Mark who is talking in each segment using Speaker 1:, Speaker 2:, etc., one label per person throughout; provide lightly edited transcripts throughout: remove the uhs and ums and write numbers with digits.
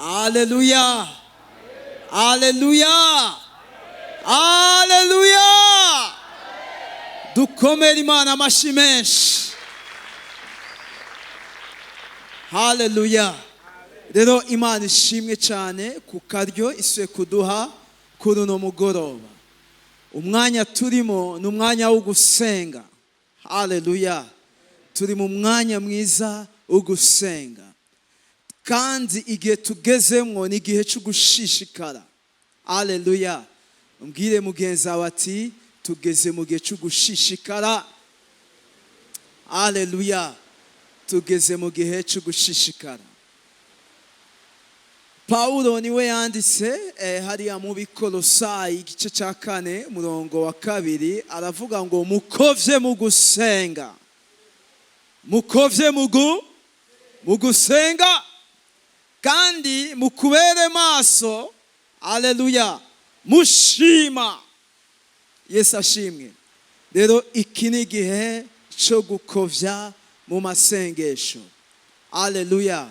Speaker 1: Haleluya. Haleluya. Haleluya. Dukomere Imana amashyi menshi. Haleluya. Rero Imana ishimwe cyane ku karyo isuye kuduha kuri uno mugoroba. Umwanya turimo ni umwanya wo gusenga. Haleluya. Turi mu mwanya mwiza wo gusenga. Kandi igihe tugezemo ni igihe cyo gushishikara. Haleluya. Mbwire mugenzi wawe ati tugeze mu gihe cyo gushishikara. Haleluya. Tugeze mu gihe cyo gushishikara. Paulo niwe yanditse hariya mu Bikolosayi igice cya 4 murongo wa 2 aravuga ngo mukovye mu gusenga. Mukovye mu gusenga kandi mukubere maso. Haleluya. Mushima. Yesu ashimwe. Rero iki ni igihe cyo gukovya mu masengesho. Haleluya.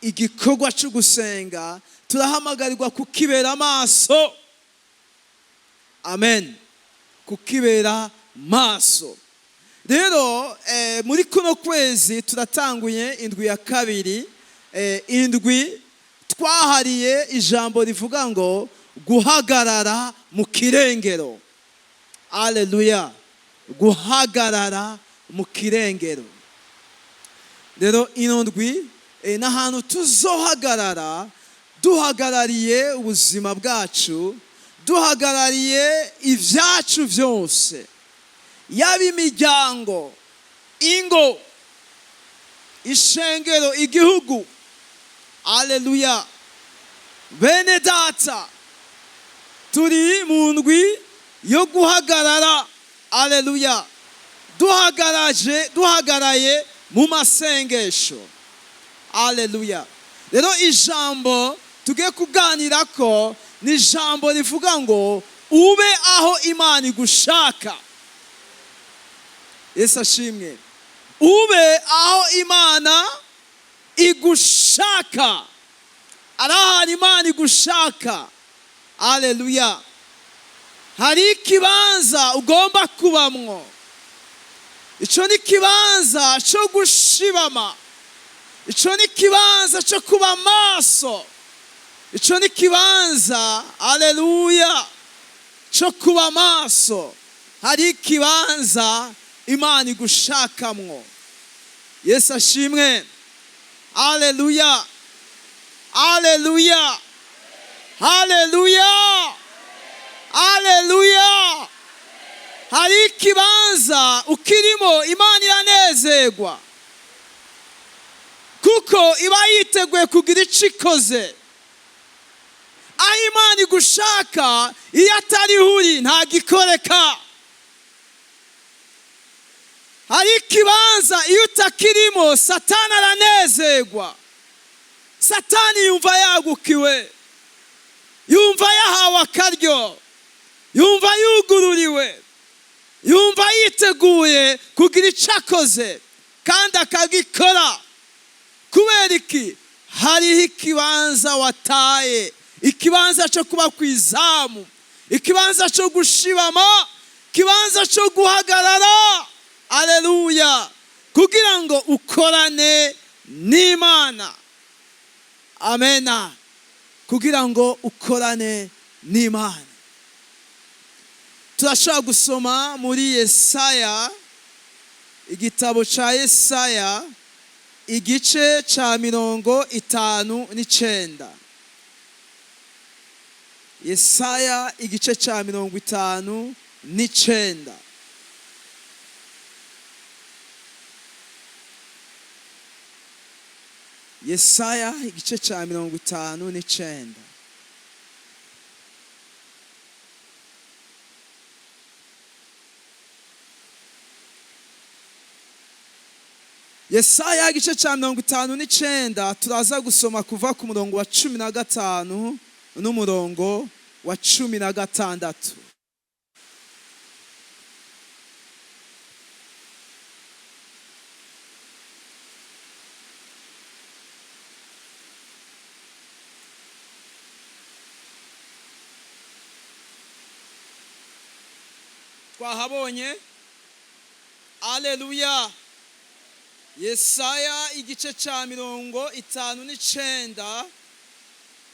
Speaker 1: Igikorwa cyo gusenga turahamagarirwa kukibera maso. Amen. Kukibera maso. Rero muri kuno kwezi turatanguye indwi ya 2, indwi twahariye ijambo rivuga ngo guhagarara mu kirengero. Haleluya. Guhagarara mu kirengero. Rero ino ndwi n'ahantu tuzohagarara duhagarariye ubuzima bwacu, duhagarariye ibyacu byose, yaba imiryango, ingo, ishengero, igihugu. Haleluya. Bene data, turi mu ndwi yo guhagarara. Haleluya. Duhagaraye mu masengesho. Haleluya. Rero ijambo tugiye kuganira ko ni ijambo rivuga ngo ube aho Imana igushaka. Yesu ashimwe. Ube aho Imana igushaka. Arahari Imana igushaka. Haleluya. Hari ikibanza ugomba kubamwo. Ico ni kibanza cyo gushibama. Ico ni kibanza cyo kuba maso. Ico ni kibanza, haleluya, cyo kuba maso. Hari kibanza Imana igushakamwo. Yesu ashimwe. Haleluya. Haleluya. Haleluya. Haleluya. Hari kibanza ukirimo Imana iranezerwa. Kuko iba yiteguye kugira icikoze. Aho Imana igushaka iyo atari huri nta gikoreka. Hari ikibanza iyo utakirimo Satani aranezerwa. Satani yumva yagukiwe, yumva yahawe akaryo, yumva yugururiwe, yumva yiteguye kugira icakoze kandi akagikora. Kubera iki? Hariho ikibanza wataye, ikibanza cyo kuba kwizamu, ikibanza cyo gushibama, ikibanza cyo guhagarara. Haleluya. Kugira ngo ukorane n'Imana. Amena. Kugira ngo ukorane n'Imana. Turashaka gusoma muri Yesaya, igitabo ca Yesaya igice ca 59. Yesaya igice ca 59. Yesaya igice ca 59. Yesaya igice ca 59 turaza gusoma kuva ku murongo wa 15 n'umurongo wa 16. twahabonye. Aleluya. Yesaya igice cya 59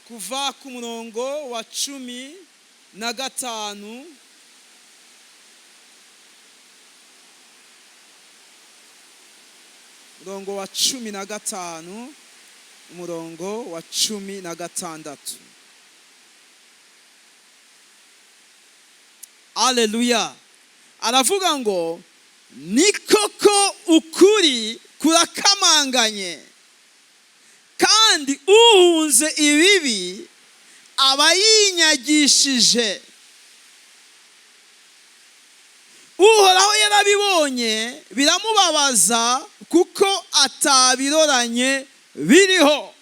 Speaker 1: kuva ku murongo wa 15, umurongo wa 15, umurongo wa 16. Aleluya. Aravuga ngo ni koko ukuri kurakamanganye, kandi uhunze ibibi aba yinyagishije. Uhoraho yarabibonye biramubabaza, kuko atabiroranye biriho,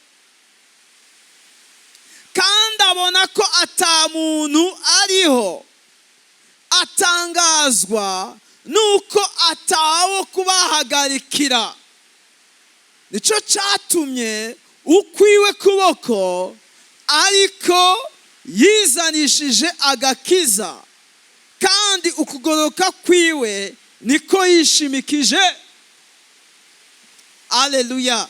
Speaker 1: kandi abona ko atamuntu ariho. Atangazwa nuko atawo kubahagarikira. Nico cyatumye ukwiwe kuboko ariko yizanishije agakiza, kandi ukugoroka kwiwe niko yishimikije. Aleluya.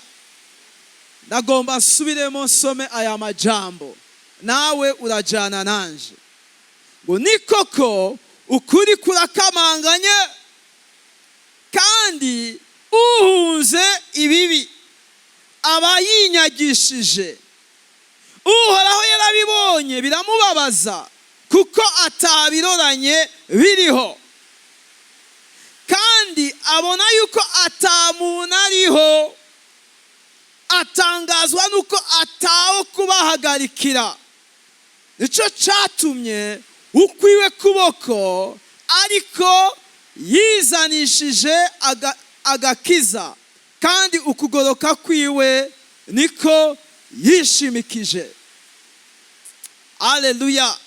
Speaker 1: Nagomba nsubiremo nsome aya majambo, nawe urajana nanje. Ngo ni koko ukuri kurakamanganye, kandi uhunze ibibi aba yinyagishije. Uhoraho yarabibonye biramubabaza, kuko atabiroranye biriho, kandi abona yuko atamuntu ariho. Atangazwa nuko atawo kubahagarikira. Nico cyatumye ukwiwe kuboko ariko yizanishije agakiza, kandi ukugoroka kwiwe niko yishimikije. Aleluya.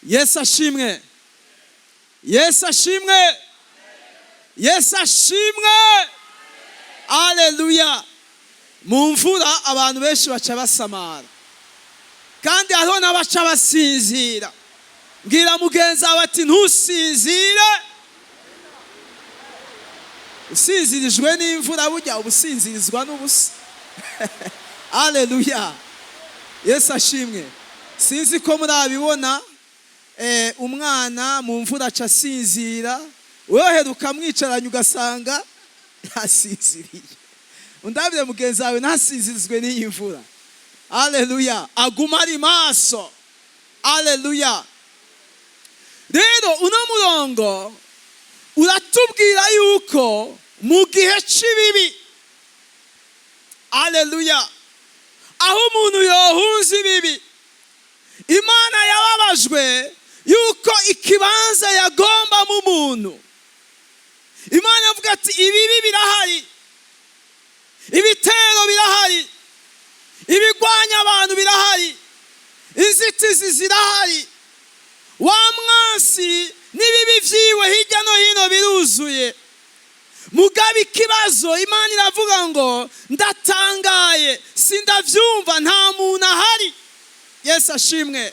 Speaker 1: Yesu ashimwe. Yesu ashimwe. Yesu ashimwe. Aleluya. Mu mvura abantu benshi baca basamara, kandi hariho n'abaca basinzira. Mbwira mugenzi wawe ati ntusinzire. Usinzirijwe n'imvura burya ubusinzirizwa n'ubusa. Aleluya. Yesu ashimwe. Sinzi ko murabibona, umwana mu mvura aca asinzira, wohera ukamwicaranya ugasanga yasinziriye. Undabire mugenzi wawe ntasinzirizwe n'iyi mvura. Aleluya. Aguma ari maso. Aleluya. Rero uno murongo uratubwira yuko mu gihe cy'ibibi, aleluya, aho umuntu yohunze ibibi, Imana yababajwe yuko ikibanza yagombamo umuntu. Imana yavuga ati ibibi birahari, ibitero birahari, ibigwanya abantu birahari, inzitizi zirahari, wa mwansi n'ibibi vyiwe hirya no hino biruzuye. Mugabe ikibazo Imana iravuga ngo ndatangaye, sindavyumva, nta muntu ahari. Yesu ashimwe.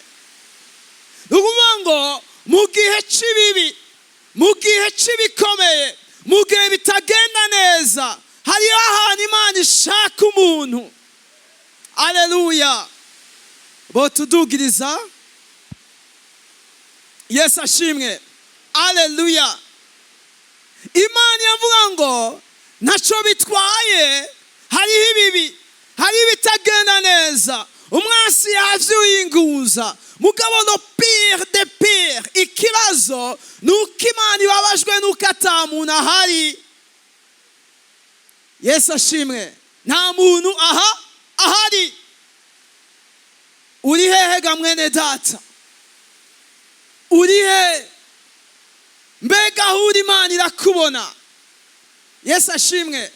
Speaker 1: Nukuvuga ngo mu gihe cy'ibibi, mu gihe cy'ibikomeye, mu gihe bitagenda neza, hariho ahantu Imana ishaka umuntu. Aleluya. Botudugiriza. Yesu ashimwe. Aleluya. Imana yavuga ngo ntacyo bitwaye, hariho ibibi, hariho ibitagenda neza, umwansi yavyuyinguza. Mugabo no pire de pire, ikibazo nuko Imana ibabajwe nuko atamuntu ahari. Yesu ashimwe. Nta muntu ahari. Uri hehe ga mwene data? Uri he? Mbega aho uri Imana irakubona. Yesu ashimwe.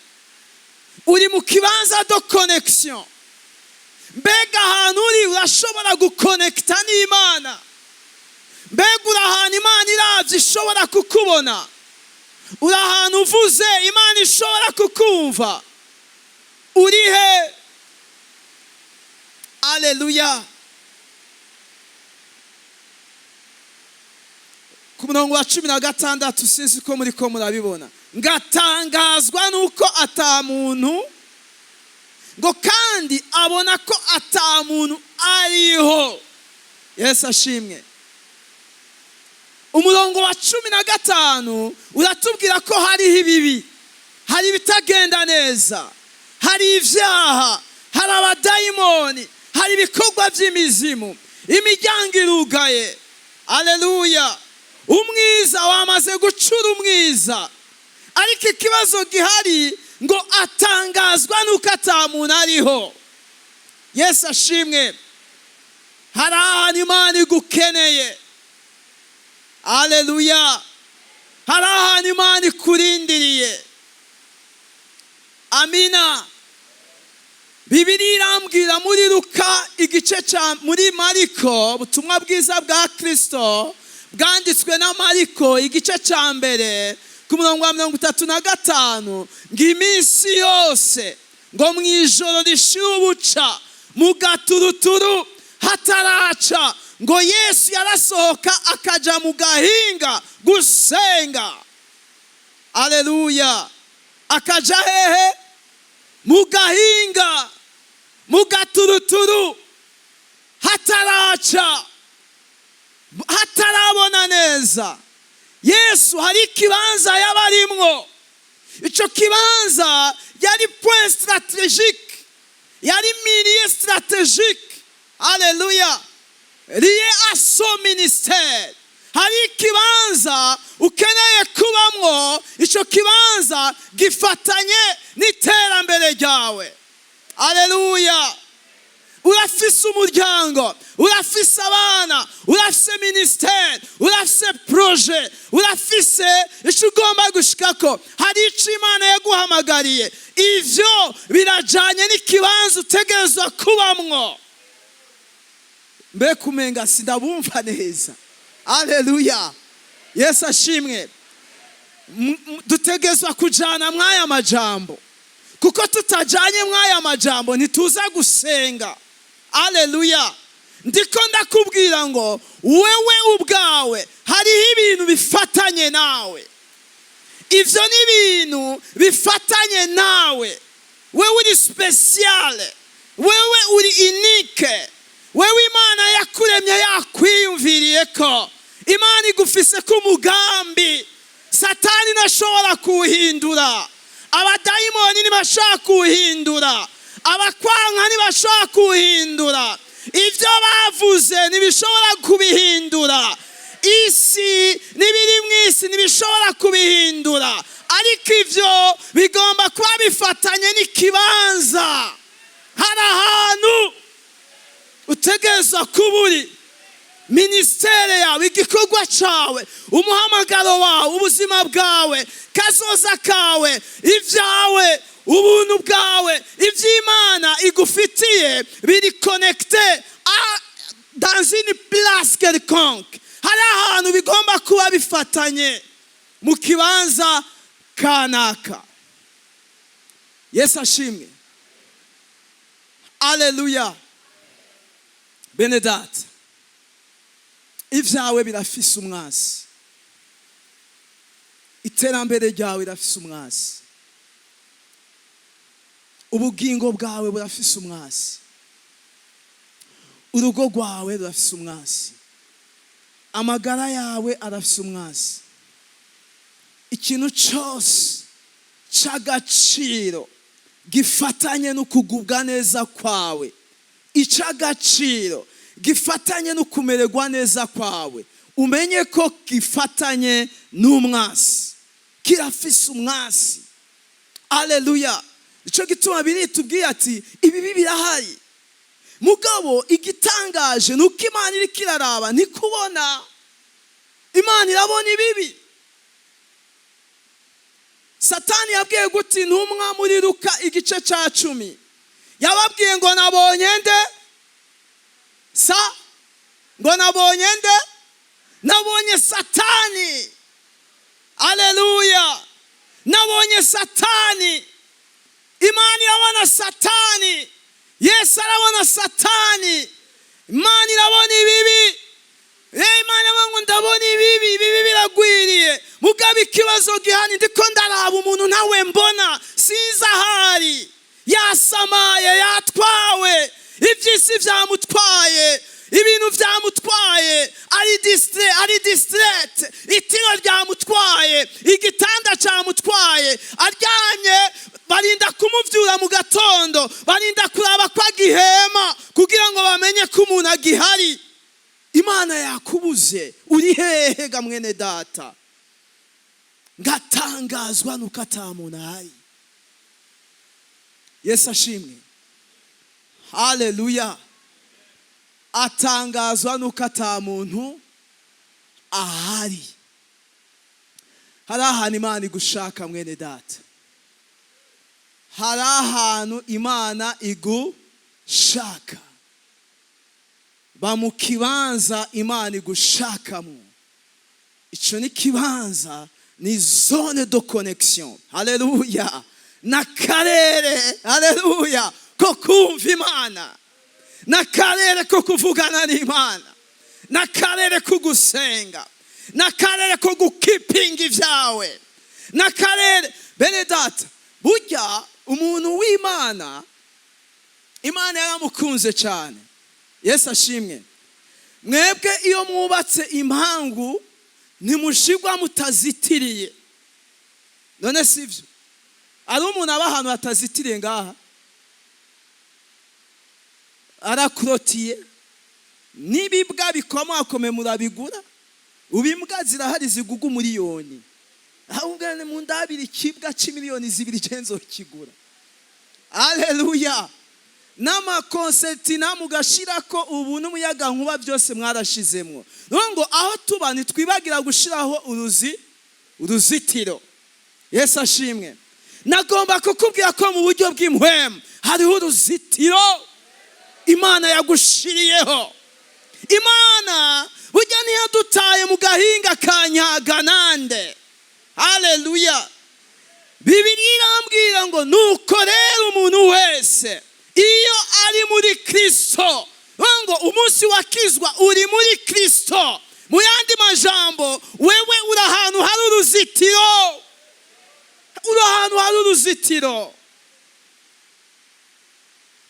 Speaker 1: Uri mu kibanza do connection. Mbega ahantu uri urashobora gukonekita n'Imana. Mbega uri ahantu Imana iravye ishobora kukubona. Uri ahantu uvuze Imana ishobora kukumva. Uri he? Aleluya. Ku murongo wa 16 sinzi ko muri ko murabibona, ngatangazwa nuko atamuntu ngo kandi abona ko atamuntu ariho. Yesu ashimwe. Umurongo wa 15 uratubwira ko hariho ibibi, hari ibitagenda neza, hari ivyaha, hari abadayimoni, hari ibikorwa by'imizimu, imiryango irugaye. Haleluya. Umwiza wamaze gucura umwiza, ariko ikibazo gihari ngo atangazwa nuko atamuntu ariho. Yesu ashimwe. Hari ahantu Imana igukeneye. Haleluya. Hari ahantu Imana ikurindiriye. Amina. Bibiliya irambwira muri Luka igice cya muri Mariko, ubutumwa bwiza bwa Kristo bwanditswe na Mariko igice cya mbere ku murongo wa 35, ngo iminsi yose ngo mu ijoro rishira ubuca mu gaturuturu hataraca, ngo Yesu yarasohoka akaja mu gahinga gusenga. Haleluya. Akaja hehe? Mu gahinga, mu gaturuturu hataraca, hatarabona neza. Yesu hari ikibanza yabarimwo. Ico kibanza yari point stratégique, yari milieu stratégique. Haleluya. Lié à son ministère. Hari ikibanza ukeneye kubamwo, ico kibanza gifatanye n'iterambere ryawe. Haleluya. Urafise umuryango, urafise abana, urafise ministère, urafise projet, urafise ico ugomba gushikako, hari ico Imana yaguhamagariye. Ivyo birajanye n'ikibanza utegerezwa kubamwo. Mbe kumenga sindabumva neza. Haleluya. Yesu ashimwe. Dutegerezwa kujana mwaya majambo, kuko tutajanye mwaya majambo ntituza gusenga. Haleluya. Ndiko ndakubwira ngo wewe ubwawe hariho ibintu bifatanye nawe. Ivyo ni ibintu bifatanye nawe. Wewe uri special, wewe uri unique. Wewe Imana yakuremye yakwiyumviriye ko. Imana igufise ku mugambi. Satani ntashobora kuwuhindura, abadayimoni ntibashobora kuwuhindura, abakwanka ntibashobora kuwuhindura, ivyo bavuze ntibishobora kubihindura, isi n'ibiri mw'isi ntibishobora kubihindura. Ariko ivyo bigomba kuba bifatanye n'ikibanza. Hari ahantu utegerezwa kuba uri. Ministere yawe, igikorwa cawe, umuhamagaro wawe, ubuzima bwawe, kazoza kawe, ivyawe, ubuntu bwawe, ivy'Imana igufitiye biri connecté dans une place quelconque. Hari ahantu bigomba kuba bifatanye mu kibanza kanaka. Yesu ashimwe. Haleluya. Benedata. Ivyawe birafise umwasi, iterambere ryawe birafise umwasi, ubugingo bwawe burafise umwasi, urugo rwawe rurafise umwasi, amagara yawe arafise umwasi. Ikintu cyose c'agaciro gifatanye no kugubwa neza kwawe, ic'agaciro gifatanye no kumererwa neza kwawe, umenye ko gifatanye n'umwasi, kirafise umwasi. Haleluya. Ico gituma biritubwiye ati ibibi birahari, mugabo igitangaje nuko Imana iri kiraraba ntikubona. Imana irabona ibibi. Satani yabwiye guti ntumwa muri Luka igice ca 10, yababwiye ngo nabonye nde? Ngo nabonye nde? Nabonye Satani. Haleluya. Nabonye Satani. Imana irabona Satani, Yesu arabona Satani. Imana irabona ibibi, Imana ngo ndabona ibibi biragwiriye, mugabo ikibazo gihani ndiko ndaraba umuntu ntawe mbona, sinzi ahari, yasamaye, yatwawe, iby'isi byamutwaye, ibintu byamutwaye, ari distrete, itiro ryamutwaye, igitanda cyamutwaye, aryamye, barinda kumuvyura mu gatondo, barinda kuraba ko agihema kugira ngo bamenye ko umuntu agihari. Imana yakubuze, uri hehe ga mwene data? Ngatangazwa nuko atamuntu ahari. Yesu ashimwe. Haleluya. Atangazwa nuko atamuntu ahari. Hari ahantu Imana igushaka mwene data. Hari ahantu Imana igushaka. Ba mu kibanza Imana igushakamo. Ico ni kibanza, ni zone de connexion. Haleluya. N'akarere, haleluya, ko kumva Imana, n'akarere ko kuvugana n'Imana, n'akarere ko gusenga, n'akarere ko gukipinga ibyawe, n'akarere. Bene data, burya umuntu w'Imana, Imana yaramukunze cyane. Yesu ashimwe. Mwebwe iyo mwubatse impangu ntimushigwa mutazitiriye. None sivyo? Ari umuntu aba ahantu hatazitiriye ngaha, arakurotiye, n'ibibwa bikomakome murabigura. Ubimbwa zirahari zigugu miliyoni, ahubwo mu ndabiri kibwa c'imiliyoni 2 cenzo kigura. Haleluya. N'amakonserti namugashirako ubu n'umuyaga nkuba byose mwarashizemwo. Ngo aho tuba ntitwibagira gushiraho uruzitiro. Yesu ashimwe. Nagomba kukubwira ko mu buryo bw'impwemu hariho uruzitiro Imana yagushiriyeho. Imana burya niyo dutaye mu gahinga ka Nyaganande. Haleluya. Bibiliya irambwira ngo nuko rero umuntu wese iyo ari muri Kristo, ngo umunsi wakizwa uri muri Kristo. Mu yandi majambo, wewe uri ahantu hari uruzitiro. Uri ahantu hari uruzitiro.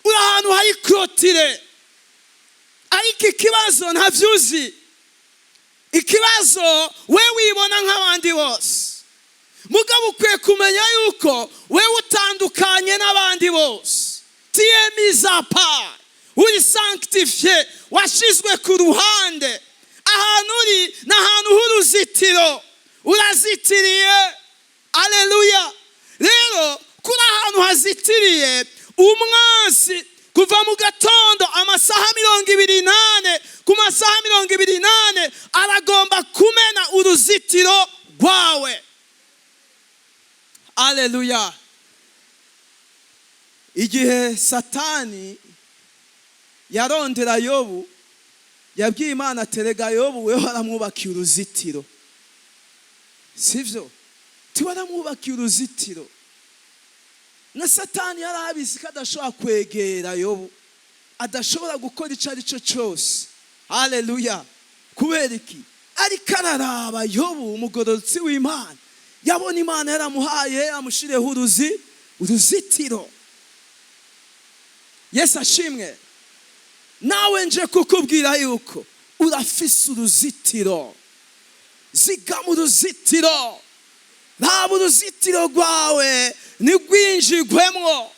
Speaker 1: Uri ahantu hari clôture. Ariko ikibazo ntavyuzi. Ikibazo we wibona nk'abandi bose. Mugabo ukwiye kumenya yuko we utandukanye n'abandi bose. Tu es mis à part, uri sanctifié, washizwe ku ruhande. Ahantu uri n'ahantu h'uruzitiro, urazitiriye. Aleluya. Rero kuri ahantu hazitiriye, umwansi kuva mu gatondo amasaha 28 ku masaha 28 aragomba kumena uruzitiro rwawe. Aleluya. Igihe Satani yarondera Yobu, yabwiye Imana terega Yobu weho aramwubakiye uruzitiro. Sivyo? Tiwaramwubakiye uruzitiro. Na Satani yarabizi ko adashobora kwegera Yobu, adashobora gukora icyo ari cyo cyose. Haleluya. Kubera iki? Ariko araraba Yobu umugororotsi w'Imana, yabona Imana yaramuhaye amushireho uruzitiro. Yesu ashimwe. Nawe nje kukubwira yuko urafise uruzitiro. Zigama uruzitiro. Ntabwo uruzitiro rwawe nigwinjigwemwo.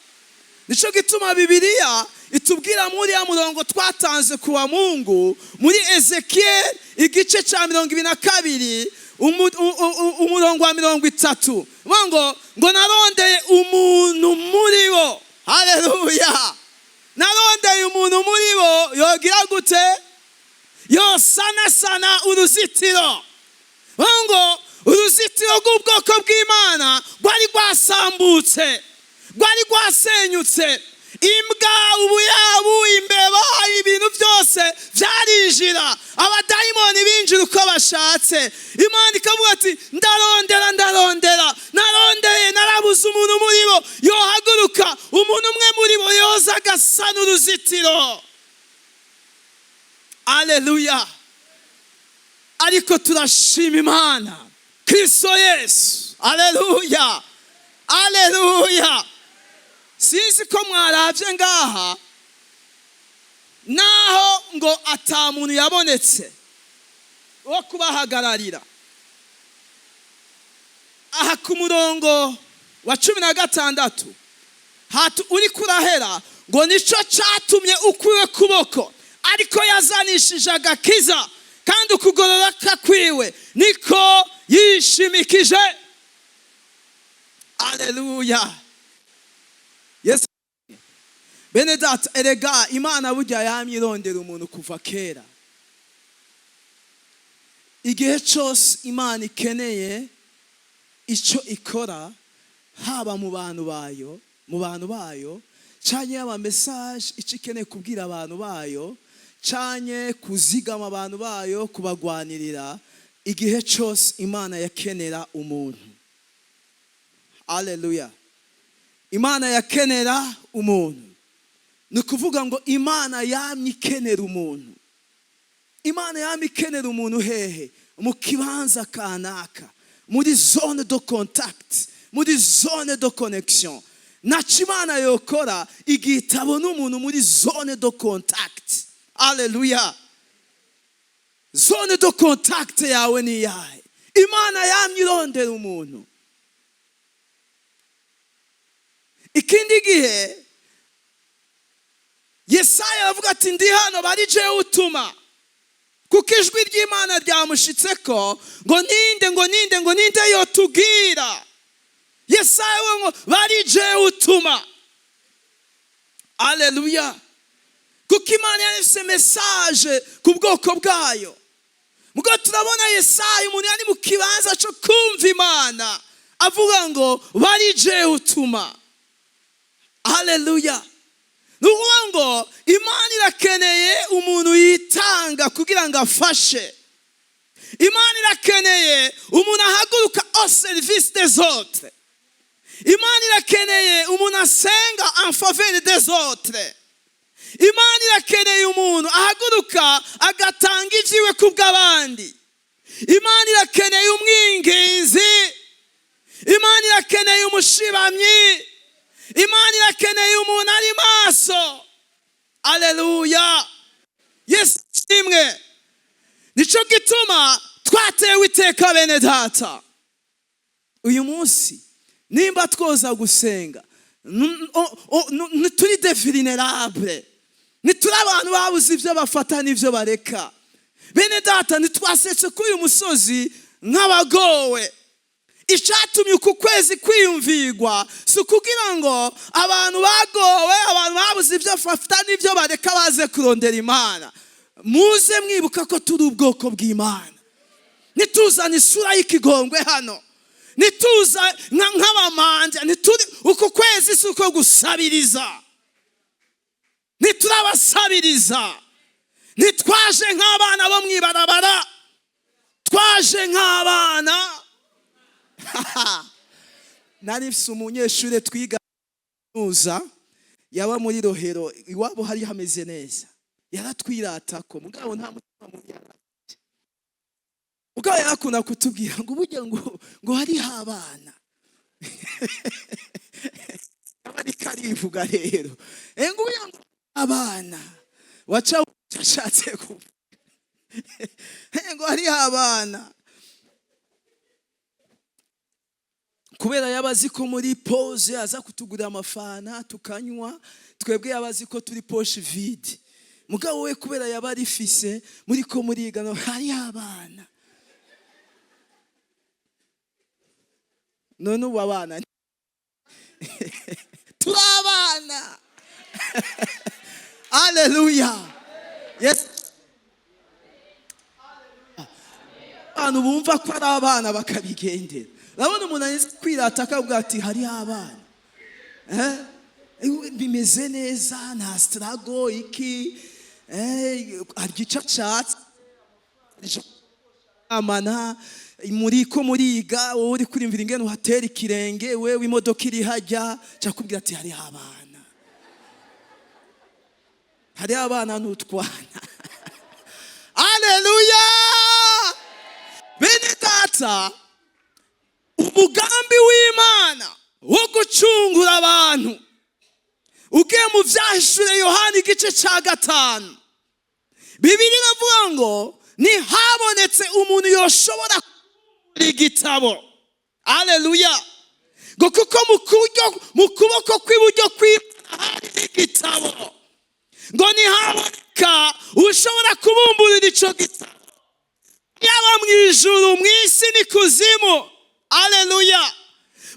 Speaker 1: Nico gituma Bibiliya itubwira muri ya murongo twatanze kuwa Mungu muri Ezekiel igice ca 22 umurongo wa 30 ngo narondeye umuntu muri bo. Haleluya. Narondeye umuntu muri bo yogira gute? Yosana uruzitiro. Ngo uruzitiro rw'ubwoko bw'Imana rwari rwasambutse, rwari rwasenyutse. Imbwa, ubuyabu, imbeba, ibintu byose byarinjira. Abadayimoni binjira uko bashatse. Imana ikavuga ati ndarondera. Narondeye, narabuze umuntu muri bo yohaguruka, umuntu umwe muri bo yoza agasana uruzitiro. Aleluya. ariko turashima Imana. Kristo Yesu, aleluya, aleluya. Sinzi ko mwarabye ngaha, naho ngo ata muntu yabonetse wo kubahagararira. Aha ku murongo wa 16 hatu uri kurahera ngo nico catumye ukwiwe kuboko, ariko yazanishije agakiza, kandi ukugororoka kwiwe niko yishimikije. Aleluya. Yes. Bene data, erega Imana burya yamye irondera umuntu kuva kera. Igihe cyose Imana ikeneye icyo ikora, haba mu bantu bayo cyanye aba message icyo ikeneye kubwira abantu bayo, cyanye kuzigama abantu bayo, kubagwanirira, igihe cyose Imana yakenera umuntu. Haleluya. Imana yakenera umuntu. Ni ukuvuga ngo Imana yamye ikenera umuntu. Imana yamye ikenera umuntu hehe? Mu kibanza kanaka, muri zone de contact, muri zone de connection. Naco Imana yokora igihe itabona umuntu muri zone de contact. Haleluya. Zone de contact yawe ni yahe? Imana yamye irondera umuntu. Ikindi gihe Yesaya avuga ati ndi hano bari je utuma, kuko ijwi ry'Imana ryamushitseko ngo ninde yotubwira. Yesaya we ngo bari je utuma. Aleluya. Kuko Imana yanditse message ku bwoko bwayo. Mugo turabona Yesaya umuntu yari mu kibanza cyo kumva Imana avuga ngo bari je utuma. Haleluya. Nukuvuga ngo Imana irakeneye umuntu yitanga kugira ngo afashe. Imana irakeneye umuntu ahaguruka au service des autres. Imana irakeneye umuntu asenga en faveur des autres. Imana irakeneye umuntu ahaguruka agatanga ivyiwe kubw'abandi. Imana irakeneye umwinginzi. Imana irakeneye umushibamyi. Imana irakeneye umuntu ari maso. Aleluya. Yesu kimwe. Nico gituma twatewe iteka bene data. Uyu munsi nimba twoza gusenga, turi des vulnérables. Nituri abantu babuze ivyo bafata n'ivyo bareka. Bene data, nitwasetse ku uyu musozi nk'abagowe. Icatumye uku kwezi kwiyumvirwa si kugira ngo abantu bagowe, abantu babuze ivyo bafata n'ivyo bareka baze kurondera Imana. Muze mwibuka ko turi ubwoko bw'Imana. Nituzana isura y'ikigongwe hano, nituza nk'abamanja, nituri uku kwezi si uko gusabiriza. Niturabasabiriza. Nitwaje nk'abana bo mwibarabara, twaje nk'abana. Nari mfise umunyeshure twiga nuza, yaba muri Rohero, iwabo hari hameze neza. Yaratwiratako mugabo nta mutima mubi. Mugabo yarakunda kutubwira ngo burya ngo hari abana. Abari karivuga rero. Nguya abana wacha cyashatse ku. Ngo hari abana. Kubera yabazi ko muri pause aza kutugurira amafana tukanywa, twebwe yabazi ko turi poche vide. Mugabo we kubera yabari fise muri ko muriga no hari abana. None ubu abana turabana. Haleluya. Yes. Abantu bumva ko ari abana bakabigendera. Urabona umuntu azi kwirata akavuga ati hari abana. Bimeze neza, nta struggle iki. Argicacatse. Amana muri ko muriga, wowe uri kurimvira ingene uhatera ikirenge, wewe imodoka iri hajya, cyakubwira ati hari abana. Hari abana n'utwana. Haleluya. dufata umugambi w'Imana wo gucungura abantu, ugiye mu Vyahishuwe Yohana igice ca 5, Bibiliya iravuga ngo ntihabonetse umuntu yoshobora kubumbura igitabo. Haleluya! Ngo kuko mu kuboko kw'iburyo kw'Imana hari igitabo, ngo ntihaboneka ushobora kubumburira ico gitabo, yaba mu ijuru, mu isi n'ikuzimu. Haleluya!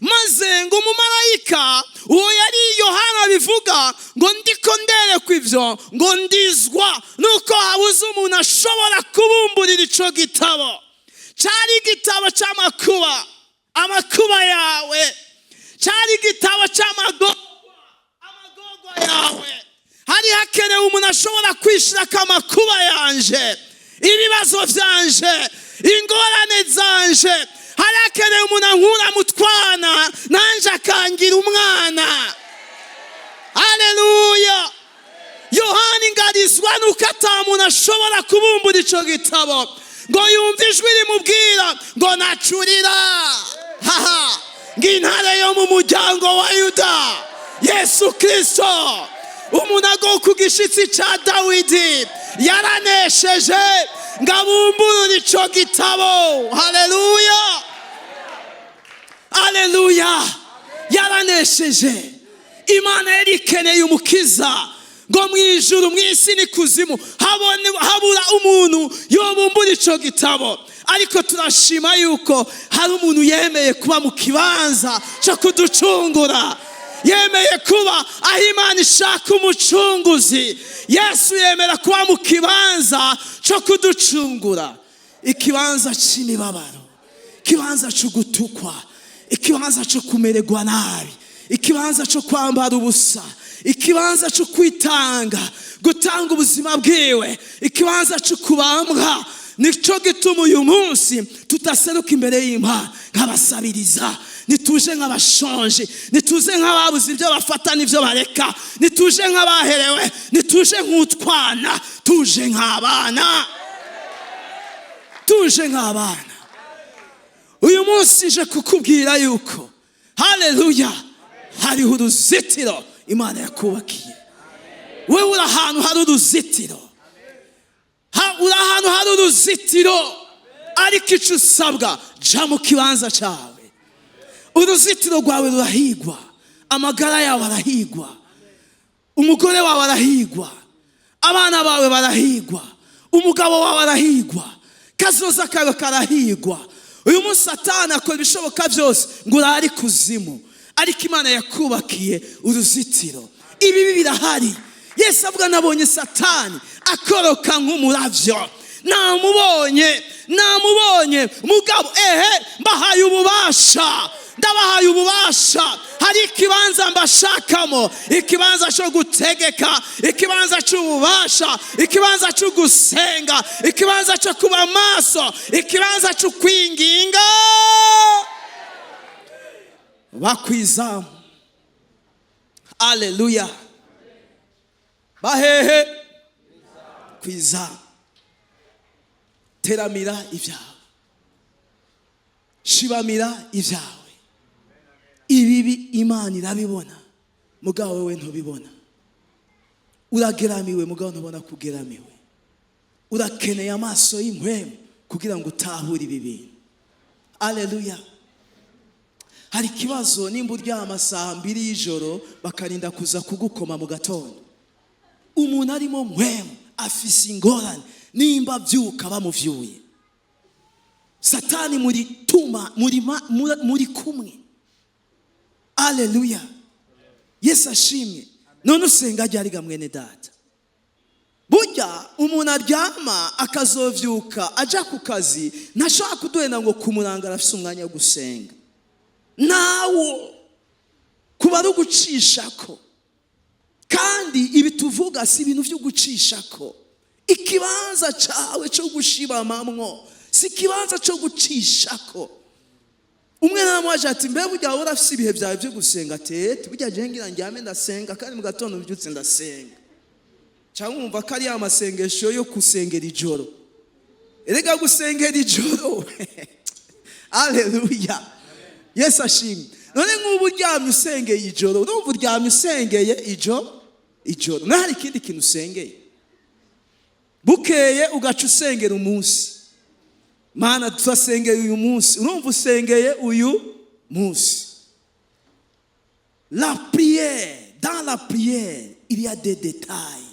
Speaker 1: Maze ngo umumarayika uwo yari Yohana bivuga ngo ndiko nderekwa ivyo, ngo ndizwa nuko habuze umuntu ashobora kubumburira ico gitabo. Cari igitabo c'amakuba, amakuba yawe. Cari igitabo c'amagorwa yawe. Hari hakenewe umuntu ashobora kwishirako amakuba yanje, ibibazo vyanje, ingorane zanje. Hari hakenewe umuntu ankura mu twana nanje akangira umwana. Haleluya! Yohana ingarizwa nuko ata muntu ashobora kubumbura ico gitabo, ngo yumve ijwi rimubwira ngo nacurira ng'intare yo mu muryango wa Yuda, Yesu Kristo, umunago ku gishitsi ca Dawidi, yaranesheje ngo abumburure ico gitabo. Haleluya! Haleluya! Yaranesheje. Imana yari ikeneye umukiza ngo mu ijuru, mu isi n'ikuzimu habura umuntu yobumbura ico gitabo. Ariko turashima yuko hari umuntu yemeye kuba mu kibanza cyo kuducungura, yemeye kuba aho Imana ishaka umucunguzi. Yesu yemera kuba mu kibanza cyo kuducungura, ikibanza c'imibabaro, ikibanza cyo gutukwa, ikibanza cyo kumererwa nabi, ikibanza cyo kwambara ubusa, ikibanza cyo kwitanga, gutanga ubuzima bwiwe, ikibanza cyo kubambwa. Nico gituma uyu munsi tutaseruka imbere y'Imana nk'abasabiriza, nituje nk'abashonje, nituje nk'ababuze ibyo bafata n'ibyo bareka, nituje nk'abaherewe, nituje nk'utwana, tuje nk'abana, tuje nk'abana. Uyu munsi nje kukubwira yuko, haleluya, hariho uruzitiro Imana yakubakiye. Wewe uri ahantu hari uruzitiro, uri ahantu hari uruzitiro, ariko icyo usabwa, ja mu kibanza cyawe. Uruzitiro rwawe rurahigwa, amagara yawe arahigwa, umugore wawe arahigwa, abana bawe barahigwa, umugabo wawe arahigwa, kazoza kawe karahigwa. Uyu munsi Satani akora ibishoboka byose ngo urare kuzimu, ariko Imana yakubakiye uruzitiro. Ibi birahari. Yesu avuga nabonye Satani akoroka nk'umuravyo, namubonye mugabo mbahaye ububasha, ndabahaye ububasha. Hari ikibanza mbashakamo, ikibanza cyo gutegeka, ikibanza cy'ububasha, ikibanza cyo gusenga, ikibanza cyo kuba maso, ikibanza cyo kwinginga bakwizamu. Haleluya! Bahehe kwizamu, teramira ibyawe, shibamira ibyawe. Ibibi Imana irabibona, mugabo wewe ntubibona. Urageramiwe, mugabo ntubona kugeramiwe. Urakeneye amaso y'impwemu kugira ngo utahure ibi bintu. Haleluya! Hari kibazo nimba uryama saa 2 y'ijoro bakarinda kuza kugukoma mu gatondo. Umuntu arimo mpwemu afise ingorane, nimba byuka bamuvyuye. Satani muri kumwe. Haleluya! Yesu ashimwe. None usenga ryari ga mwene data? Burya umuntu aryama akazovyuka aja ku kazi, ntashaka kuduhenda ngo kumuranga afise umwanya wo gusenga. Nawo kuba ari ugucishako, kandi ibi tuvuga si ibintu byo gucishako. Ikibanza cyawe cyo gushibamamwo si ikibanza cyo gucishako. Umwe namwaje ati mbe burya wowe urafise ibihe byawe byo gusenga? Tete burya je ngira njyame ndasenga, kandi mu gatondo mbyutse ndasenga. Cyangwa umva ko ari amasengesho yo kusengera ijoro. Erega gusengera ijoro Haleluya. Yesu ashimwe. None nk'ubu uryamye usengeye ijoro, urumva uryamye usengeye ijoro, nta hari ikindi kintu usengeye. Bukeye ugaca usengera umunsi. Mana turasengeye uyu munsi, urumva usengeye uyu munsi. La prière, dans la prière, il y a des détails.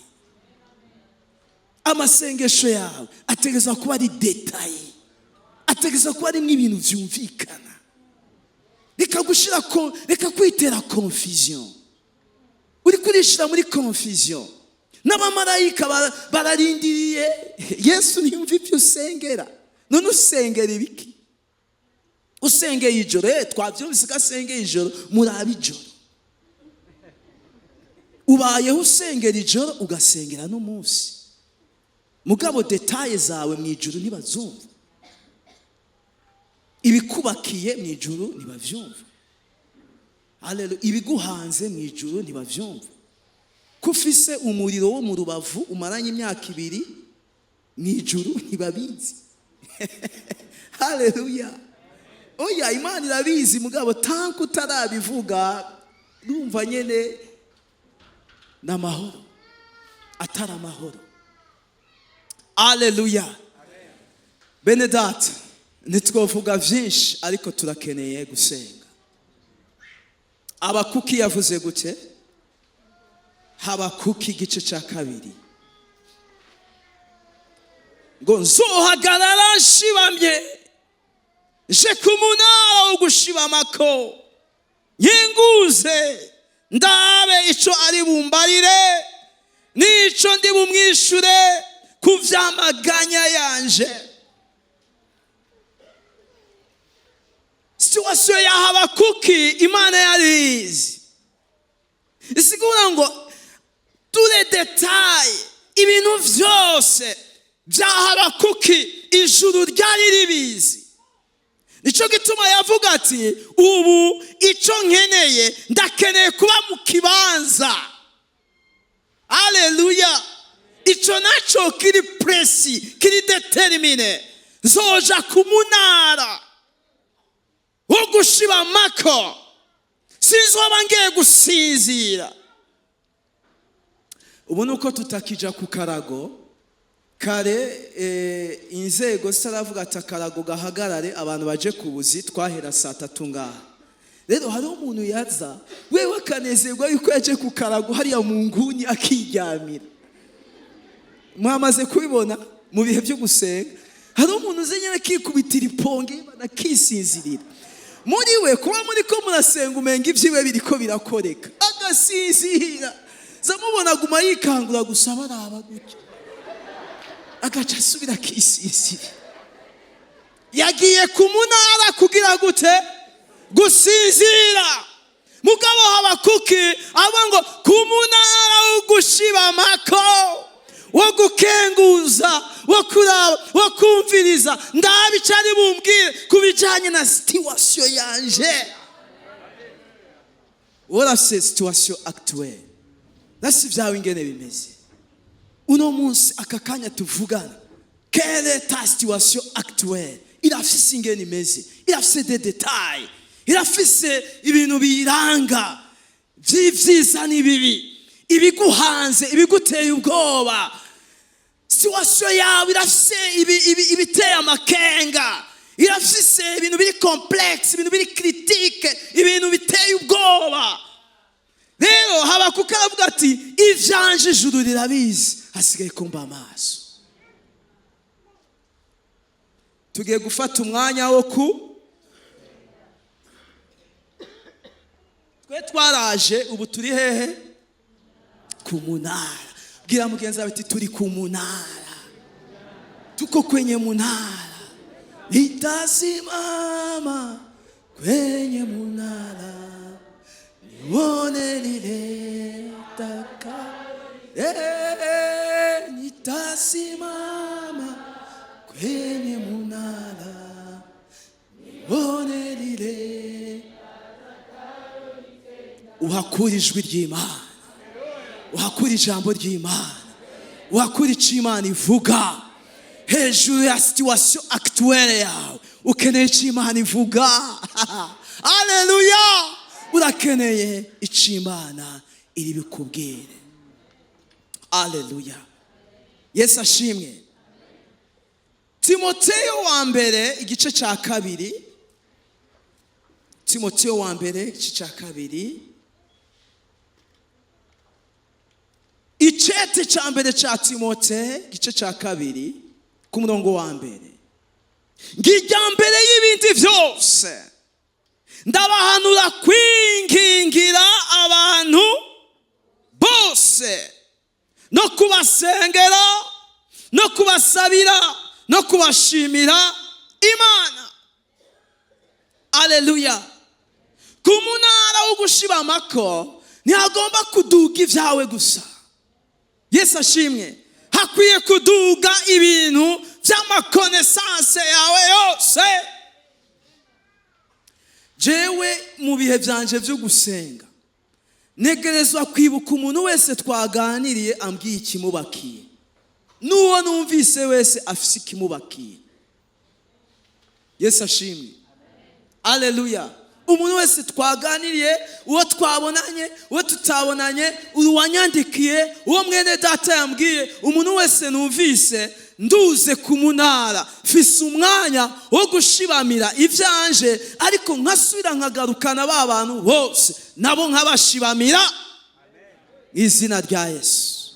Speaker 1: Amasengesho yawe ategereza kuba ari detail, ategereza kuba ari n'ibintu byumvikana, reka kwitera confusion. Uri kurishira muri confusion. N'abamarayika bararindiriye Yesu ntiyumva ibyo usengera. None usengera ibiki? Usengeye ijoro, twabyumvise ko asengeye ijoro, murabe ijoro. Ubayeho usengera ijoro ugasengera n'umunsi. Mugabo detaye zawe mu ijuru ntibazumva. Ibikubakiye mu ijuru ntibavyumva. Haleluya. Ibiguhanze mu ijuru ntibavyumva. Kufise umuriro wo mu rubavu umaranye imyaka 2 mu ijuru ntibabizi. Haleluya. Oya, Imana irabizi mugabo tanku utarabivuga urumva nyene n'amahoro atari amahoro. Haleluya. Bene data, ntitwovuga vyinshi ariko turakeneye gusenga. Abakuki yavuze gute? Habakuki igice cya 2 ngo nzohagarara nshibamye nje ku munara wo gushibamako nyinguze ndabe ico ari bumbarire nico ndi bumwishure ku vyamaganya yanje. Situation ya Habakuki Imana yarizi. Isigura ngo tous les détails, ibintu vyose bya Habakuki ijuru ryari ribizi. Nico gituma yavuga ati ubu ico nkeneye ndakeneye kuba mu kibanza. Haleluya. Ico naco kiri presi, kiri determine. Nzoja ku munara wo gushibamako, sinzoba ngiye gusinzira. Ubu nuko tutakija ku karago kare, inzego zitaravuga ati akarago gahagarare abantu baje kubuzi, twahera saa 3 ngaha. Rero hari umuntu yaza wewe akanezerwa yuko yaje ku karago hariya mu nguni akiryamira. Mwamaze kubibona mu bihe byo gusenga, hari umuntu uzenyera kikubitira iponge banakisinzirira. Muri we kuba muri ko murasenga umenga ivyiwe biriko birakoreka, agasinzira. Zamubona guma yikangura gusa baraba gutyo, agaca asubira kisinzira. Yagiye ku munara kugira gute? Gusinzira. Mugabo Habakuki abango ku munara wo gushibamako, wo gukenguza, wo kuraba, wo kumviriza ndabicari bumbwire kubijanye na situation yanje. Voilà cette situation actuelle. Nasi vyawe ingene bimeze. Uno munsi akakanya tuvugana, quelle est ta situation actuelle? Il afise ingene imeze, il afise des détails, il afise ibintu biranga vy'ivyiza n'ibibi, ibiguhanze, ibiguteye ubwoba. Situation yawe irafise ibiteye amakenga, irafise ibintu biri complexe, ibintu biri critique, ibintu biteye ubwoba. Rero Habakuki aravuga ati ivyanje ijuru rirabizi, hasigaye kumba amaso. Tugiye gufata umwanya wo twe twaraje ubu turi hehe? Ku munara. Bwira mugenzi wawe ati turi ku munara, tuko kwenye munara, nitasimama kwenye munara nione lile takalo, nitasimama kwenye munara nione lile. Uhakura ijwi ry'Imana, uhakura ijambo ry'Imana, uhakura icyo Imana ivuga. hejuru ya situation actuelle yawe ukeneye icyo Imana ivuga. Haleluya. Urakeneye icyo Imana iri bikubwire. Haleluya. Yesu ashimwe. Timoteyo wa mbere igice cya kabiri. Timoteyo wa mbere igice cya kabiri. Icete cya mbere cya Timote igice cya kabiri ku murongo wa mbere. Ngijya mbere y'ibindi byose ndabahanura kwingingira abantu bose no kubasengera no kubasabira no kubashimira Imana. Haleluya. Ku munara wo gushibamako ntihagomba kuduga ibyawe gusa. Yesu ashimwe. Hakwiye kuduga ibintu by'amakonesanse yawe yose. Jewe mu bihe byanje byo gusenga negerezwa kwibuka umuntu wese twaganiriye ambwiye ikimubakiye, n'uwo numvise wese afise ikimubakiye. Yesu ashimwe. Haleluya. Umuntu wese twaganiriye, uwo twabonanye, uwo tutabonanye, uwanyandikiye, uwo mwene data yambwiye, umuntu wese numvise nduze ku munara fise umwanya wo gushibamira ibyanje, ariko nkasubira nkagarukana ba bantu bose nabo nkabashibamira izina rya Yesu.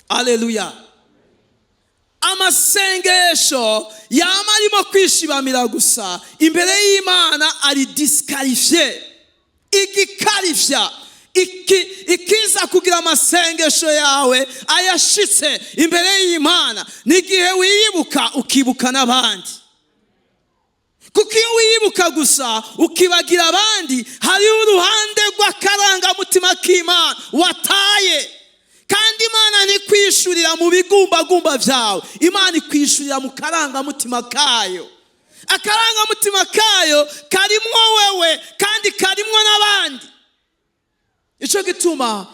Speaker 1: Haleluya. Amasengesho yama arimo kwishibamira gusa imbere y'Imana ari disqualifié, igikarifya ikiza kugira amasengesho yawe ayashitse imbere y'Imana n'igihe wiyibuka ukibuka n'abandi. Kuko iyo wiyibuka gusa ukibagira abandi, hariho uruhande rw'akarangamutima k'Imana wataye. Kandi Imana ntikwishurira mu bigumbagumba byawe, Imana ikwishurira mu karangamutima kayo. Akarangamutima kayo karimwo wewe kandi karimwo n'abandi. Ico gituma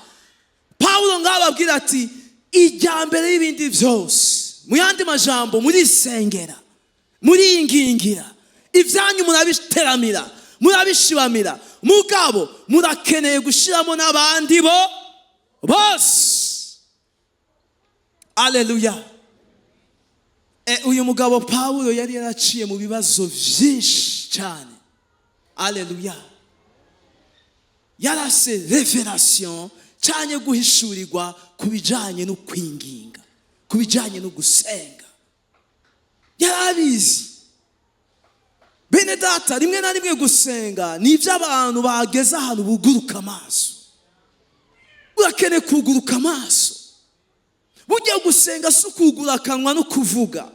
Speaker 1: Paulo ngababwira ati ijya mbere y'ibindi byose, mu yandi majambo muri sengera, muri ingingira, ibyanyu murabiteramira, murabishibamira, mugabo murakeneye gushiramo n'abandi bose. Haleluya. Uyu mugabo Paulo yari yaraciye mu bibazo byinshi cyane. Haleluya. Yarase revelation cyane guhishurirwa kubijanye no kwinginga, kubijanye no gusenga. Yarabizi. Bene data, rimwe na rimwe gusenga ni iby'abantu bageze ahantu buguruka amaso. Urakeneye kuguruka amaso. Burya gusenga si ukugura akanwa no kuvuga.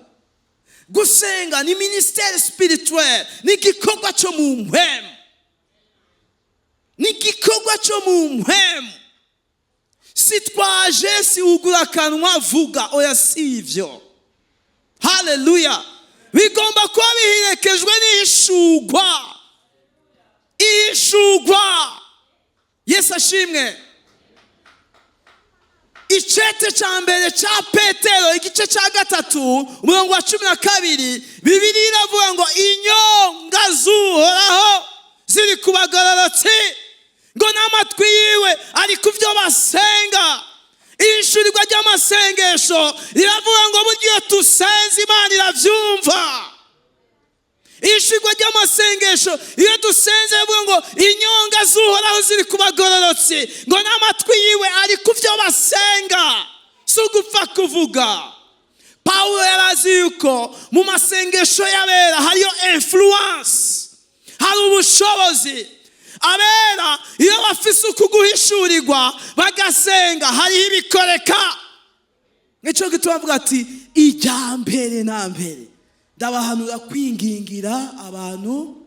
Speaker 1: Gusenga ni ministère spirituel, ni igikorwa cyo mu mpwemu. Ni igikorwa cyo mu mpwemu. Si twaje si ugura akanwa vuga, oya si ivyo. Haleluya. Bigomba kuba biherekejwe n'ishugwa. Ishugwa. Yesu ashimwe. Icete cya mbere cya Petero igice cya gatatu umurongo wa 12, Bibiliya iravuga ngo inyonga z'Uhoraho ziri kubagororotsi, ngo n'amatwi yiwe ari ku byo basenga. Ishurirwa ry'amasengesho riravuga ngo buryo tusenze Imana iravyumva. Ishurirwa ry'amasengesho iyo dusenze bivuga ngo inyonga z'Uhoraho ziri kubagororotsi, ngo n'amatwi yiwe ari ku byo basenga. Si ugupfa kuvuga. Paulo yarazi yuko mu masengesho y'abera hariyo influence, hari ubushobozi. Abera iyo bafise ukuguhishurirwa bagasenga hariho ibikoreka. Nico gituma avuga ati ijya mbere na mbere ndabahanura kwingingira abantu,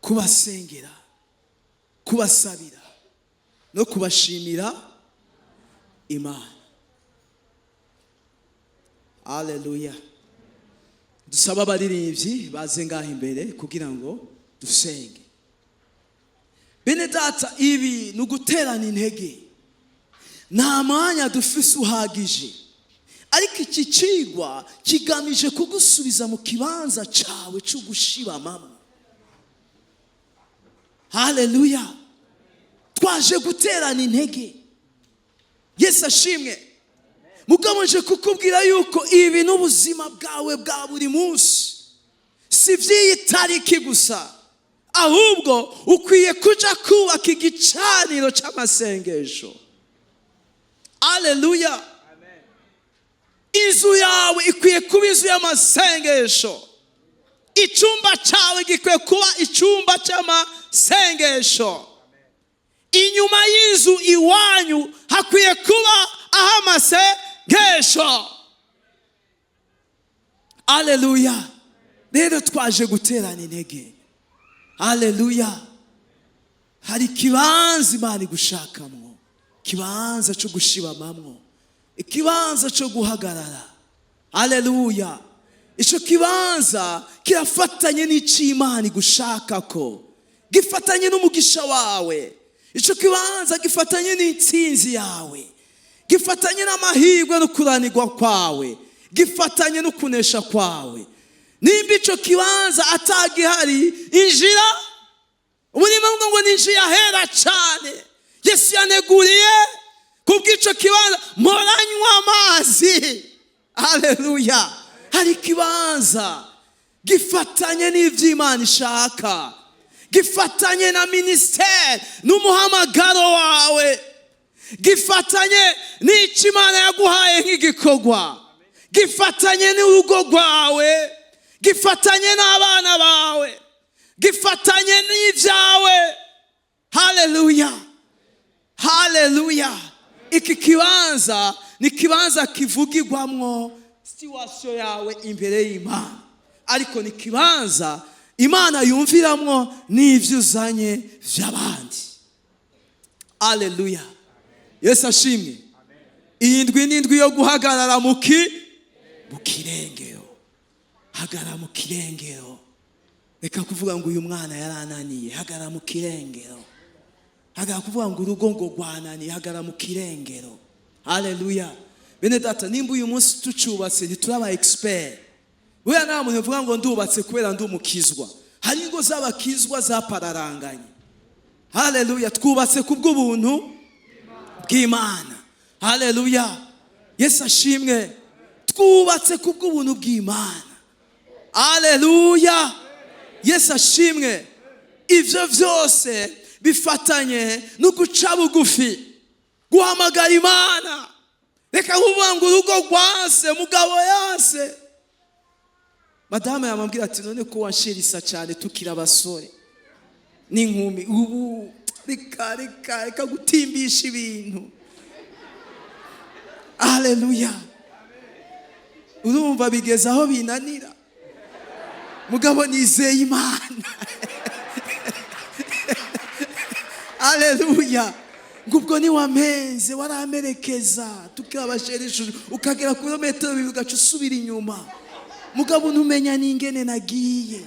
Speaker 1: kubasengera, kubasabira no kubashimira Imana. Haleluya. Dusaba abaririmbyi baze ngaho imbere kugira ngo dusenge. Bene data, ibi ni uguterana intege. Nta mwanya dufise uhagije, ariko iki cigwa kigamije kugusubiza mu kibanza cawe cyo gushibamamo. Haleluya. Twaje guterana intege. Yesu ashimwe. Mugamije kukubwira yuko ibi n'ubuzima bwawe bwa buri munsi si vy'iyi tariki gusa, ahubwo ukwiye kuja kubaka igicaniro c'amasengesho. Haleluya. Inzu yawe ikwiye kuba inzu y'amasengesho. Icyumba cyawe gikwiye kuba icyumba cy'amasengesho. Inyuma y'inzu iwanyu hakwiye kuba aho amasengesho. Haleluya. Rero twaje guterana intege. Haleluya. Hari ikibanza Imana igushakamwo, ikibanza cyo gushibamamwo, ikibanza cyo guhagarara. Haleluya. Ico kibanza kirafatanye n'Imana igushakako, gifatanye n'umugisha wawe. Ico kibanza gifatanye n'intsinzi yawe, gifatanye n'amahirwe no kuranirwa kwawe, gifatanye no kunesha kwawe. Nimba ico kibanza atagihari, injira. Ubunima ngo ninjira hera cyane. Yesu yaneguriye kubw'ico kibanza moranywa amazi. Haleluya. Hari kibanza gifatanye n'ivy'Imana ishaka, gifatanye na ministeri n'umuhamagaro wawe, gifatanye n'icyo Imana yaguhaye nk'igikorwa, gifatanye n'urugo rwawe, gifatanye n'abana bawe, gifatanye n'ivyawe. Haleluya. Haleluya. Iki kibanza ni kibanza kivugirwamwo situation yawe imbere y'Imana, ariko ni kibanza Imana yumviramwo n'ivyo uzanye vy'abandi. Haleluya. Yesu ashimwe. Indwi n'indwi yo guhagarara mu kirengero. Hagarara mu kirengero. Reka kuvuga ngo uyu mwana yarananiye, hagarara mu kirengero. Hagarara kuvuga ngo urugo ngo rwananiye, hagarara mu kirengero. Haleluya. Bene data, nimba uyu munsi tucubatse ntituraba expert. Weya nta muntu uvuga ngo ndubatse kubera ndumukizwa. Hari ingo z'abakizwa zapararanganye. Haleluya. Twubatse kubw'ubuntu bw'Imana. Haleluya. Yesu ashimwe. Twubatse kubw'ubuntu bw'Imana. Haleluya. Yesu ashimwe. Ivyo vyose bifatanye no guca bugufi, guhamagara Imana. Reka kuvuga ngo urugo rwase, mugabo yase. Madame yamambwira ati none ko wanshirisa cyane tukira abasore n'inkumi, ubu reka gutimbisha ibintu. Haleluya. Urumva bigeza aho binanira. Mugabo nizeye Imana. Haleluya. Ngubwo ni wamenze waramerekeza tukabasherishije ukagera ku kilometero 2 ugaca usubira inyuma. Mugabo ntumenya n'ingene nagiye,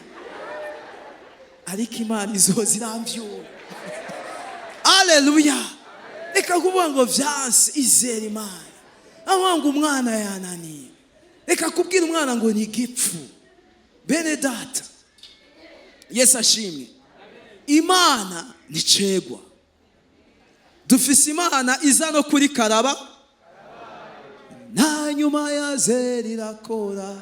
Speaker 1: ariko Imana izoza iramvyura. Haleluya. Reka kuvuga ngo vyanse, izere Imana. Ahanga umwana yananiye, reka kubwira umwana ngo ni gipfu. Bene data, Yesu ashimwe. Imana ni cegwa. Dufise Imana iza no kuri karaba, na nyuma ya zeri rakora.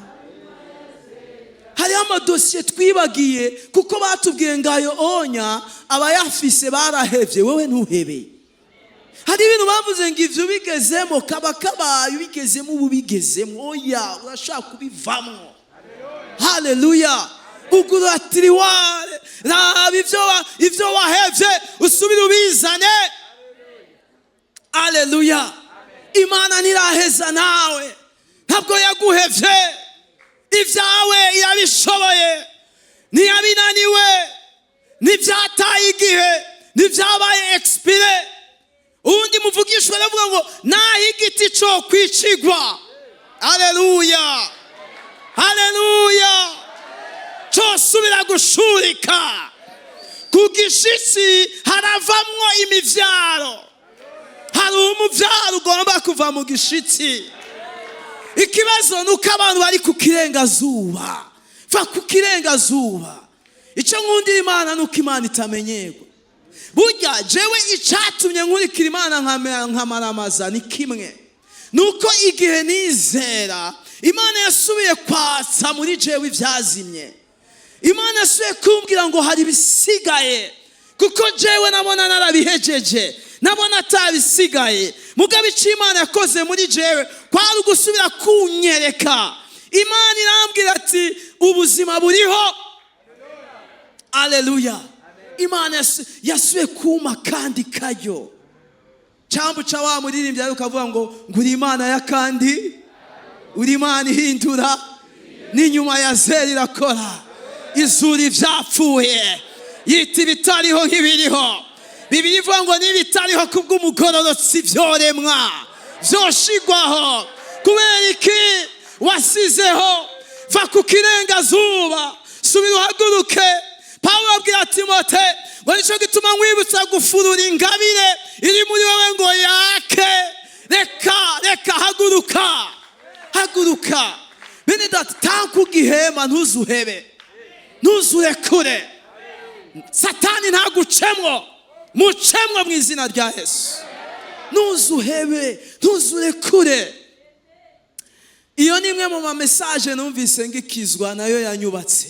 Speaker 1: Hari amadosiye twibagiye kuko batubwiye ngayo onya abayafise barahevye, wewe ntuhebe. Hari ibintu bavuze ngo ivyo bigezemo kabakabaye bigezemo ubu bigezemo, oya urashaka kubivamwo. Haleluya. Ugura tiriware, raba ivyo wahevye usubira ubizane. Haleluya. Imana niraheza nawe, ntabwo yaguhevye. Ivyawe yabishoboye, ntiyabinaniwe, ntivyataye igihe, ntivyabaye expire. Undi muvugishwa aravuga ngo naho igiti cyo kwicigwa. Haleluya. Haleluya. Cyosubira gushurika ku gishitsi haravamwo imivyaro. Hari umuvyaro ugomba kuva mu gishitsi. ikibazo ni uko abantu bari ku kirengazuba. Va ku kirengazuba. Icyo nkundira Imana ni uko Imana itamenyerwa. Burya jewe icyatumye nkurikira Imana nkamaramaza ni kimwe, nuko igihe nizera Imana yasubiye kwatsa muri jewe ibyazimye. Imana yasubiye kumbwira ngo hari bisigaye, kuko jewe nabona narabihejeje, nabona atabisigaye. Mugabe icyo Imana yakoze muri jewe kwari ugusubira kunyereka. Imana irambwira ati ubuzima buriho. Haleluya. Imana yasubiye kuma kandi kayo. Cyambu cha wa muririmbyi ari ukavuga ngo nguri Imana ya kandi, uri Imana ihindura, n'inyuma ya zeri irakora, izuri ibyapfuye, yita ibitariho nk'ibiriho. Bibiliya ivuga ngo n'ibitariho kubw'umugororotsi byoremwa byoshigwaho. Kubera iki wasizeho? Va ku kirengazuba, subira uhaguruke. Pawulo abwira Timote ngo nicyo gituma nkwibutsa gufurura ingabire iri muri wowe ngo yake. Reka haguruka, haguruka. Bene data, tanku gihema ntuzuhebe, ntuzurekure. Satani ntagucemwo, mucemwo mu izina rya Yesu. Ntuzuhebe, ntuzurekure. Iyo ni imwe mu message numvise ngikizwa nayo yanyubatse.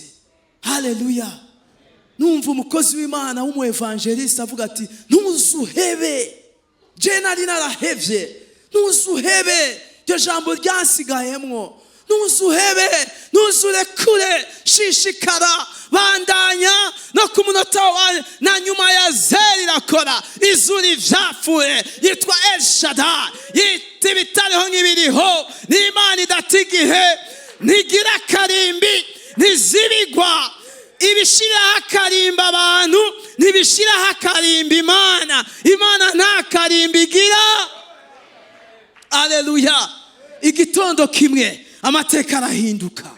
Speaker 1: Haleluya. Numva umukozi w'Imana w'umu evangeliste avuga ati ntuzuhebe. Je nari narahevye, ntuzuhebe. Iryo jambo ryasigayemwo. Ntuzuhebe, ntuzurekure, shishikara, bandanya no ku munota wawe. Na nyuma ya zeri irakora, izuri ivyapfuye, yitwa El Shaddai, yita ibitariho nk'ibiriho. Ni Imana idata igihe, ntigira akarimbi, ntizibigwa. Ibishiraho akarimba abantu, ntibishiraho akarimba Imana. Imana nta karimbi igira. Haleluya. Igitondo kimwe amateka arahinduka.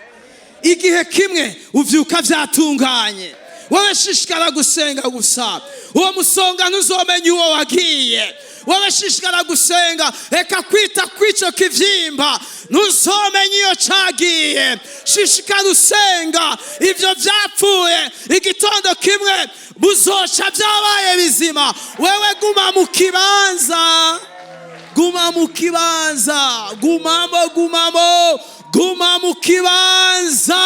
Speaker 1: Igihe kimwe uvyuka vyatunganye. Wowe shishikara gusenga gusa. Uwo musonga ntuzomenya uwo wagiye. Wowe shishikara gusenga, reka kwita kwico kivyimba, ntuzomenya iyo cagiye. Shishikara usenga, ivyo vyapfuye igitondo kimwe buzoca vyabaye bizima. Wewe guma mu kibanza, guma mu kibanza, gumamo, guma mu kibanza,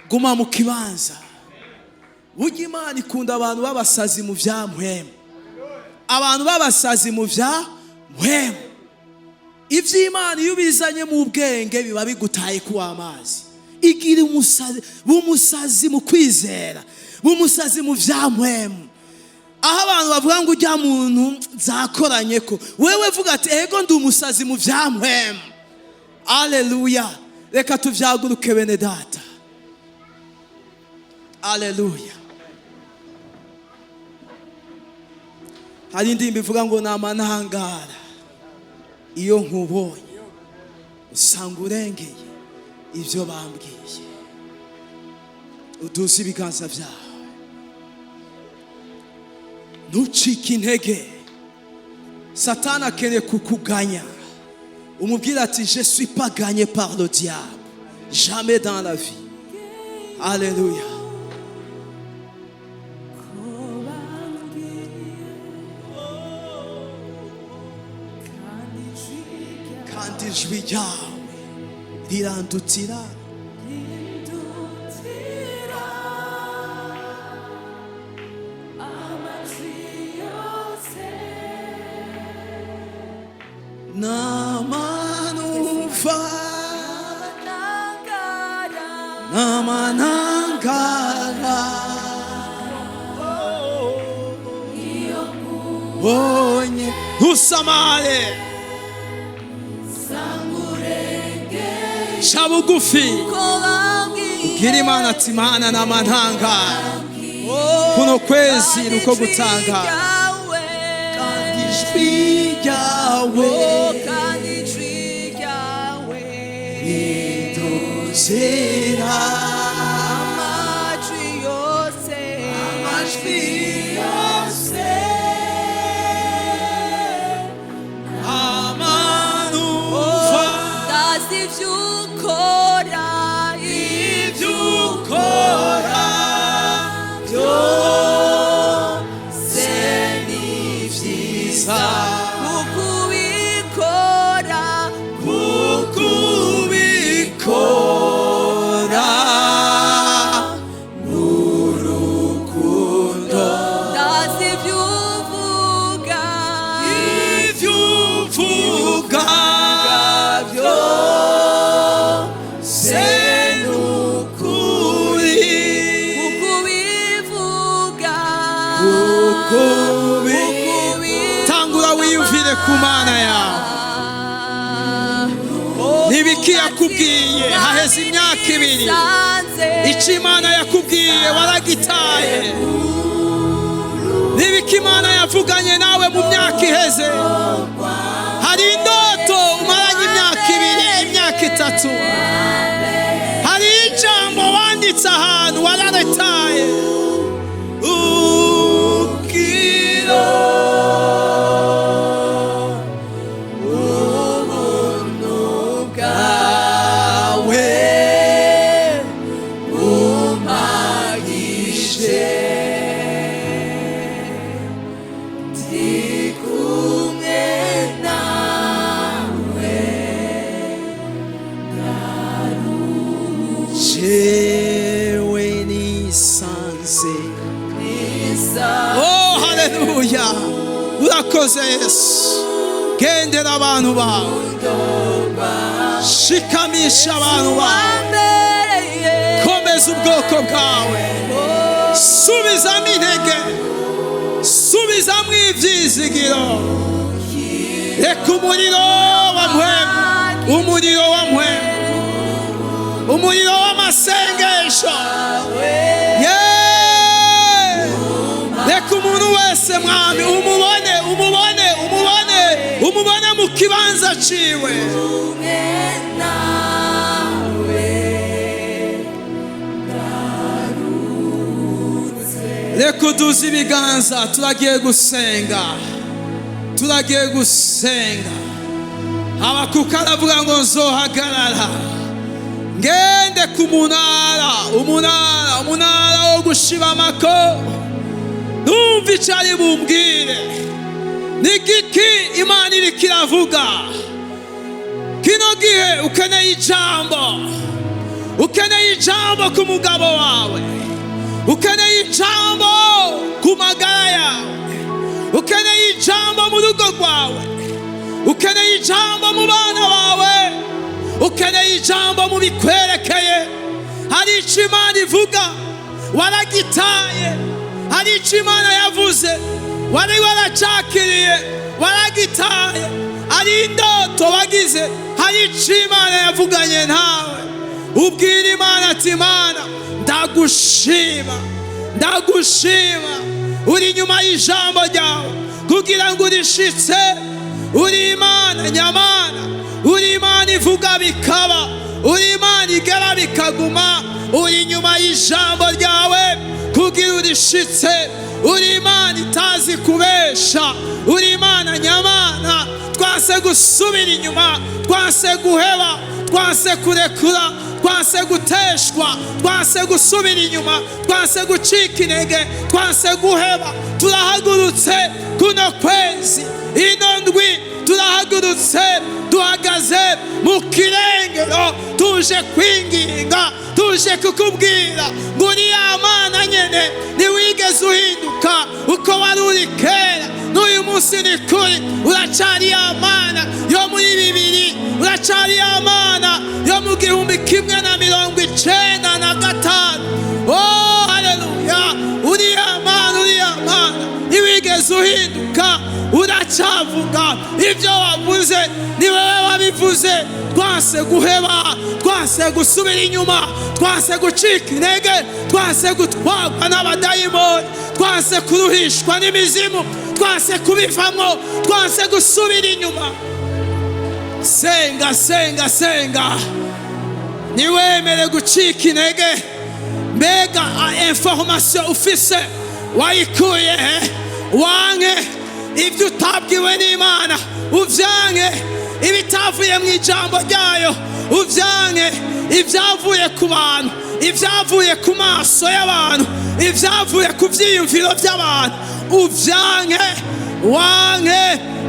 Speaker 1: guma mu kibanza. Burya Imana ikunda abantu babasazi mu vya mpwemu, abantu babasazi mu vya mpwemu. Ivy'Imana iyo bizanye mu bwenge biba bigutaye kuwa amazi. Igira umusazi mu kwizera, umusazi mu vya mpwemu. Aho abantu bavuga ngo ujya muntu zakoranye ko, wewe vuga ati ego ndi umusazi mu vya mpwemu. Haleluya. Reka tuvyaguruke bene data. Haleluya. Hari indirimbo ivuga ngo namanangara iyo nkubonye, usanga urengeye ivyo bambwiye. Uduze ibiganza vyawe, ntucike intege. Satani akeneye kukuganya. Umubwira ati je suis pas gagné par le diable, jamais dans la vie. Alléluia. Kandi ijwi ryawe rirandutira, namanumva, namanangara, onye usamale shabugufi ugira Imana ati Mana namanangara. Kuno kwezi nuko gutanga kandi ijwi ryawe riduzira amajwi yose, amajwi yose, tangura wiyumvire ku Mana yawe. Nibiki yakubwiye haheze imyaka 2, icyo Imana yakubwiye waragitaye. Nibiki Imana yavuganye nawe mu myaka iheze. Hari indoto umaranye imyaka 2, imyaka 3. hari ijambo wanditse ahantu wararitaye. Oh, haleluya. Urakoze Yesu. Gendera abantu bawe, shikamisha abantu bawe, komeza ubwoko bwawe, subizamo intege, subizamo ibyizigiro. Reka umuriro wa mpwemu, umuriro wa mpwemu, umuriro w'amasengesho. Reka umuntu wese mwami umubone mu kibanza ciwe. Reka uduze ibiganza, turagiye gusenga. Habakuki aravuga ngo nzohagarara ngende ku umunara wo gushibamako, numva icyo ari bumbwire. Ni giki Imana iriko iravuga kino gihe? Ukeneye ijambo ku mugabo wawe, ukeneye ijambo ku magara yawe, ukeneye ijambo mu rugo rwawe, ukeneye ijambo mu bana bawe, ukeneye ijambo mu bikwerekeye. Hari icyo Imana ivuga waragitaye, hari icyo Imana yavuze wari waracakiriye waragitaye, hari indoto wagize, hari icyo Imana yavuganye nawe. Ubwira Imana ati Imana ndagushima, uri inyuma y'ijambo ryawe kugira ngo urishitse. Uri Imana nyamana, uri Imana ivuga bikaba, uri Imana igera bikaguma, uri inyuma y'ijambo ryawe kugira urishitse. Uri Imana itazi kubesha, uri Imana nyamana. Twase gusubira inyuma, twase guheba, twase kurekura, twase guteshwa, twase gusubira inyuma, twase gucika intege, twase guheba. Turahagurutse kuno kwezi, ino ndwi turahagurutse, duhagaze mu kirengero, tuje kwinginga, tuje kukubwira ngo uri ya Mana nyene, ntiwigeze uhinduka uko wari uri kera. N'uyu munsi ni kuri, uracari ya Mana yo muri 2000, uracari ya Mana yo mu 1995. Oh haleluya, uri ya Mana, ntiwigeze uhinduka, uracavuga ibyo wavuze, ni wewe wabivuze. Twase guheba, twase gusubira inyuma, twase gucika intege, twase gutwarwa n'abadayimoni, twase kuruhishwa n'imizimu, twase kubivamo, twase gusubira inyuma. Senga, niwemere gucika intege. Mbega information ufise wayikuye he? Wange ibyo utabwiwe n'Imana, uvyange ibitavuye mu ijambo ryayo, uvyanke ibyavuye ku bantu, ibyavuye ku maso y'abantu, ibyavuye ku byiyumviro by'abantu, uvyanke wanke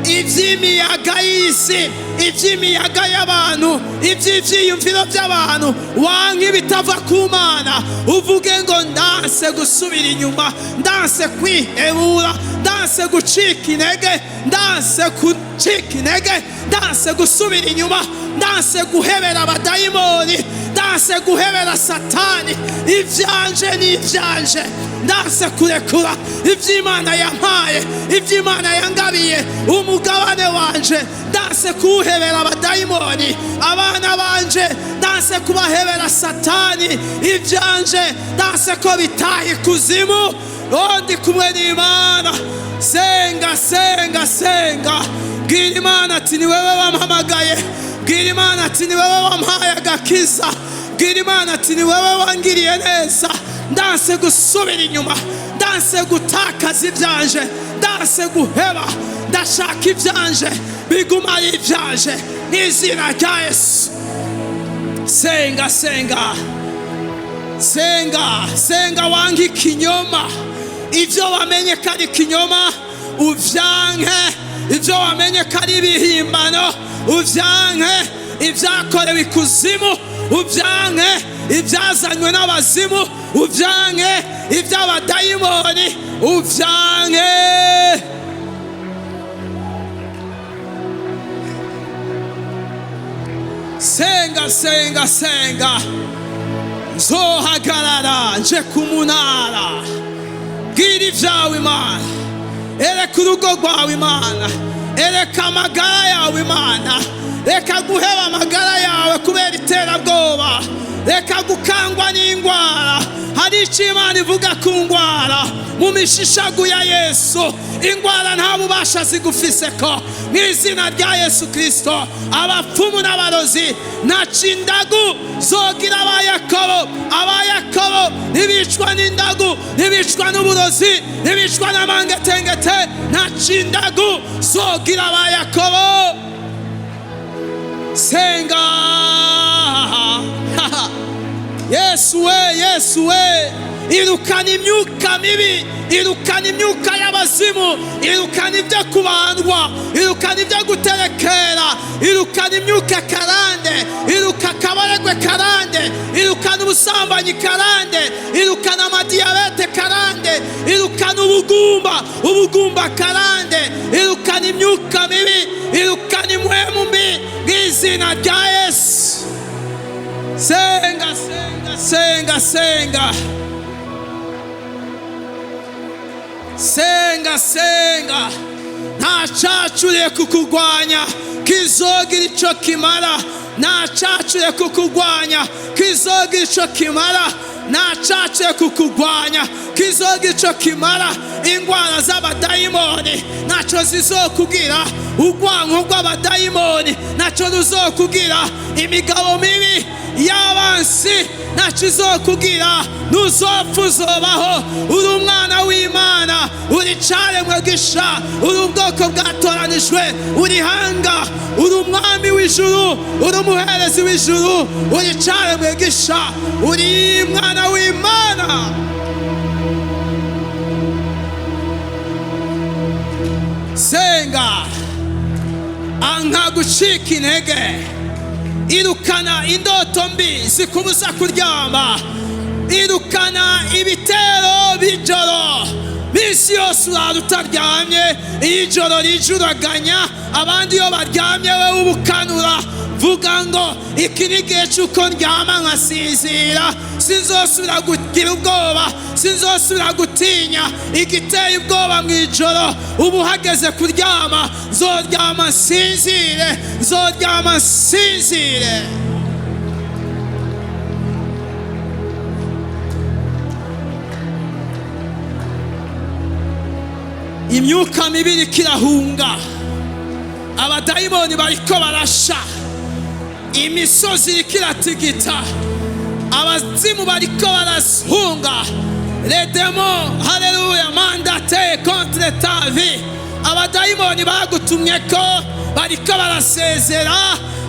Speaker 1: iby'imiyaga y'isi, iby'imiyaga y'abantu, iby'ibyiyumviro by'abantu, wanke ibitava ku Mana. Uvuge ngo ndanse gusubira inyuma, ndanse kwihebura, ndanse gucika intege, ndanse gucika intege, ndanse gusubira inyuma, ndanse guhebera abadayimoni, ndanse guhebera Satani. Ibyanje ni ibyanje, ndanse kurekura iby'Imana yampaye, iby'Imana yangabiye, umugabane wanje ndanse kuwuhebera abadayimoni, abana banje ndanse kubahebera Satani. Ibyanje ndanse ko bitaha ikuzimu. Ndi kumwe n'Imana. Senga senga senga, bwira Imana ati ni wewe wampamagaye, bwira Imana ati ni wewe wampaye agakiza, bwira Imana ati ni wewe wangiriye neza. Ndanse gusubira inyuma, ndanse gutakaza ibyanje, ndanse guheba, ndashaka ibyanje biguma ari ibyanje n'izina rya Yesu. Senga senga senga senga, wange ikinyoma, ibyo wamenye ko ari ikinyoma uvyanke, ibyo wamenye ko ari ibihimbano uvyanke, ibyakorewe ikuzimu uvyanke, ibyazanywe n'abazimu uvyanke, iby'abadayimoni uvyanke. Senga senga senga, nzohagarara nje ku munara, bwira ibyawe Imana, ereka urugo rwawe Imana, ereka amagara yawe Imana, reka guheba amagara yawe kubera iterabwoba, reka gukangwa n'indwara. Hari icyo Imana ivuga ku ndwara mu mishishagu ya Yesu. Indwara nta bubasha zigufise ko, mu izina rya Yesu Kristo. Abapfumu n'abarozi ntaco indagu zogira abayakobo, abayakobo ntibicwa n'indagu, ntibicwa n'uburozi, ntibicwa n'amangetengete, ntaco indagu zogira abayakobo. Senga Yesu we, Yesu we, irukana imyuka mibi, irukana imyuka y'abazimu, irukana ibyo kubandwa, irukana ibyo guterekera, irukana imyuka karande, iruka akabaregwe karande, irukana ubusambanyi karande, irukana amadiyabete karande, irukana ubugumba, ubugumba karande, irukana imyuka mibi, irukana impwemu mbi mw'izina rya Yesu. Senga senga senga senga senga senga, nta cacuriye kukurwanya kizogira ico kimara, nta cacuriye kukurwanya kizogira ico kimara, nta cacuriye kukurwanya kizogira ico kimara. Indwara z'abadayimoni ntaco zizokugira, urwanko rw'abadayimoni ntaco ruzokugira, imigabo mibi y'abansi ntaco izokugira, ntuzopfa uzobaho. Uri umwana w'Imana, uri caremwe gisha, uri ubwoko bwatoranijwe, uri hanga, uri umwami w'ijuru, uri umuherezi w'ijuru, uri caremwe gisha, uri mwana w'Imana. Senga, anka gucika intege, irukana indoto mbi zikubuza kuryama, irukana ibitero bijoro, misi yose urara utaryamye, iyo ijoro rije uraganya, abandi iyo baryamye wewe ubukanura. Vuga ngo iki ni igihe cy'uko ndyama nkasinzira, sinzosubira kugira ubwoba, sinzosubira gutinya igiteye ubwoba mu ijoro. Ubu hageze kuryama, nzoryama nsinzire, nzoryama nsinzire. Imyuka mibi iriko irahunga, abadayimoni bariko barasha, imisozi iriko iratigita, abazimu bariko barahunga. Les démons, haleluya, mandatés contre ta vie. Abadayimoni bagutumye ko bariko barasezera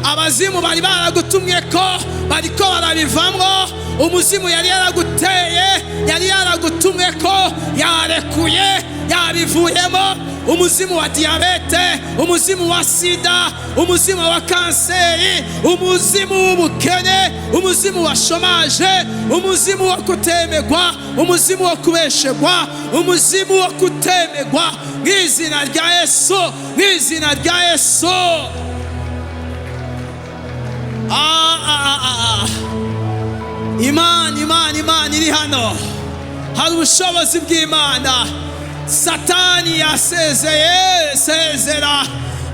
Speaker 1: abazimu bari baragutumye ko bariko barabivamwo umuzimu yari yaraguteye yari yaragutumye ko yarekuye yabivuyemo umuzimu wa diyabete umuzimu wa sida umuzimu wa kanseri umuzimu w'ubukene umuzimu wa shomaje umuzimu wo kutemegwa umuzimu wo kubeshegwa umuzimu wo kutemegwa mw'izina rya Yesu mw'izina rya Yesu Imana iri hano hari ubushobozi bw'Imana Satani yasezeye sezera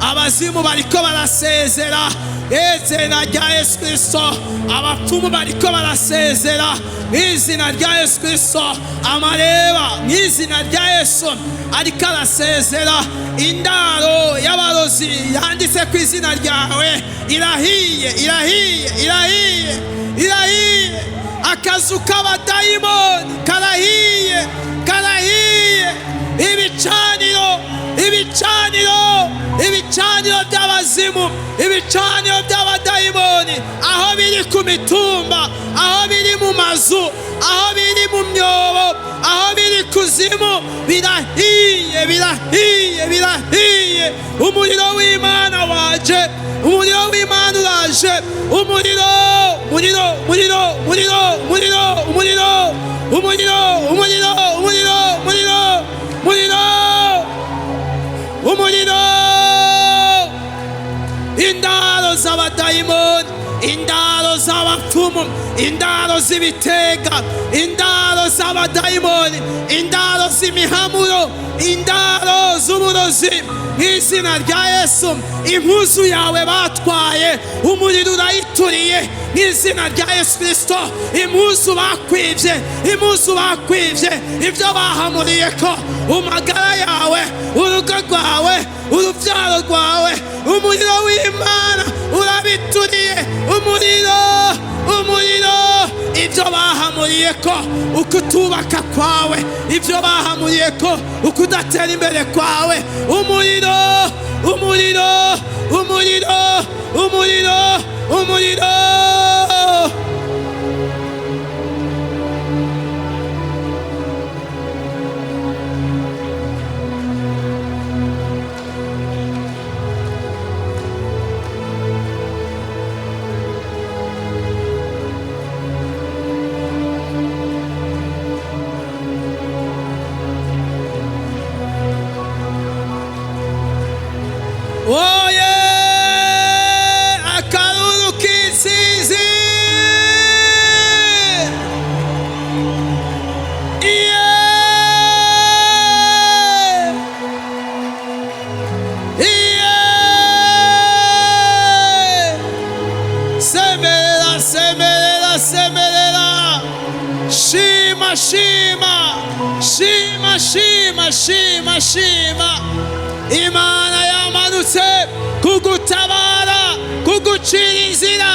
Speaker 1: abazimu bariko barasezera izina rya Yesu Kristo abapfumu bariko barasezera izina rya Yesu Kristo amareba mw'izina rya Yesu ariko arasezera indaro y'abarozi yanditse ku izina ryawe irahiye irahiye irahiye irahiye akazu k'abadayimoni karahiye karahiye ibicaniro ibicaniro ibicaniro by'abazimu ibicaniro by'abadayimoni aho biri ku mitumba aho biri mu mazu aho biri mu myobo aho biri kuzimu birahiye birahiye birahiye umuriro w'Imana waje umuriro w'Imana uraje umuriro umuriro umuriro umuriro umuriro umuriro umuriro umuriro umuriro umuriro umuriro umuriro indaro z'abadayimoni indaro z'abapfumu indaro z'ibitega indaro z'abadayimoni indaro z'imihamuro indaro z'uburozi mw'izina rya Yesu impuzu yawe batwaye umuriro urayituriye mw'izina rya Yesu Kristo impuzu bakwivye impuzu bakwivye ibyo bahamuriye ko umagara yawe urugo rwawe urubyaro rwawe umuriro w'Imana urabituriye umuriro umuriro ibyo bahamuriye ko ukutubaka kwawe ibyo bahamuriye ko ukudatera imbere kwawe umuriro umuriro umuriro umuriro umuriro oye akaruru k'insizi semerera semerera semerera shima shima shima shima shima shima Imana yamanutse kugutabara kugucira inzira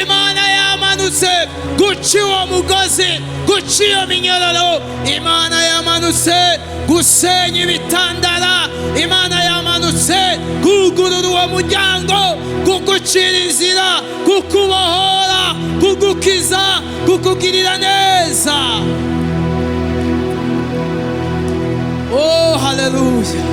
Speaker 1: Imana yamanutse guca uwo mugozi guca iyo minyororo Imana yamanutse gusenya ibitandara Imana yamanutse kugurura uwo muryango kugucira inzira kukubohora kugukiza kukugirira neza. Oh hallelujah.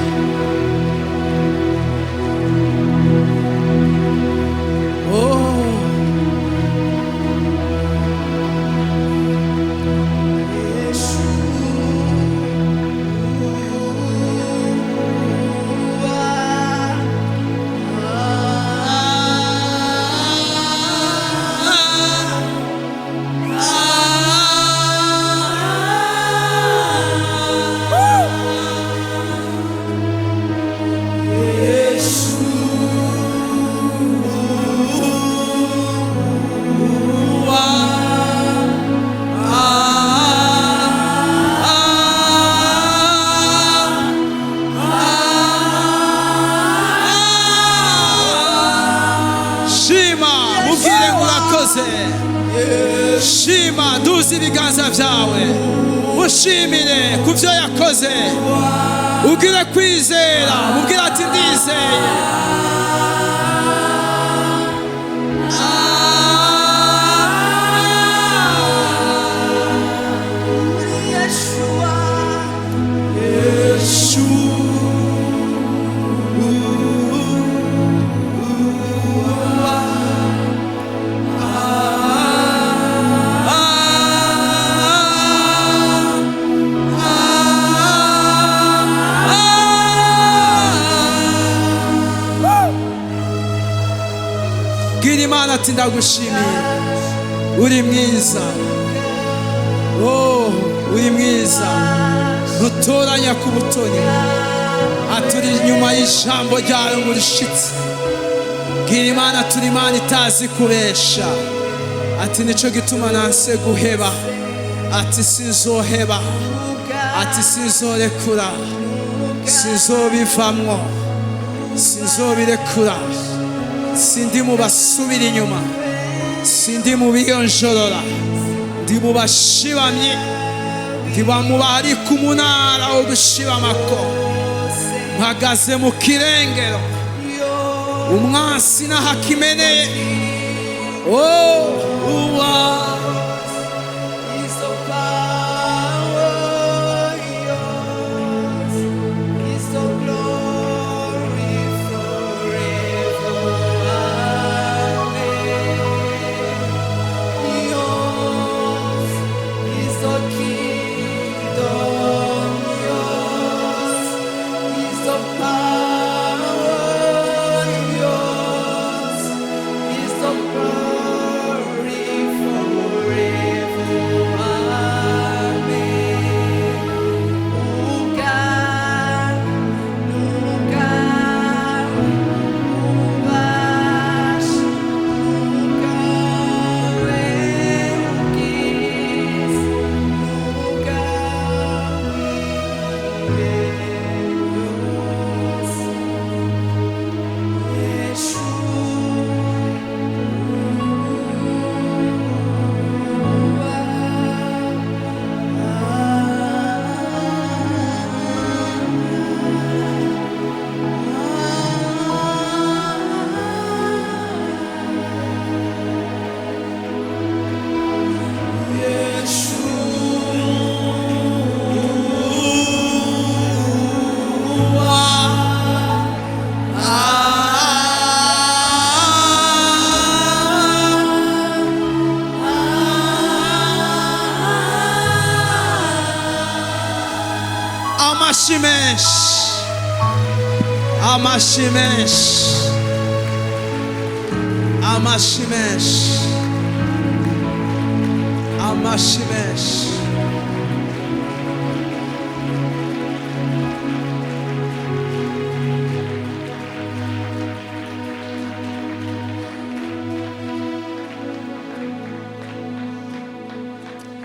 Speaker 1: Shima duzi ibiganza vyawe ushimire kuvyo yakoze ugire kwizera ubwira ati ndizeye bwira Imana ati ndagushimiye, uri mwiza, oh uri mwiza, ntutoranya ku butoni, aturi inyuma y'ijambo ryawe ngo rishitse. Bwira Imana turi Imana itazi kubesha, ati nico gituma nanse guheba, ati sinzoheba, ati sinzorekura, sinzobivamwo, sinzobirekura, sindi mu basubira inyuma, sindi mu biyonjorora, ndi mu bashibamye, ndi mu bari ku munara wo gushibamako, mpagaze mu kirengero, umwansi nahakimeneye. Oh, Amashimesh.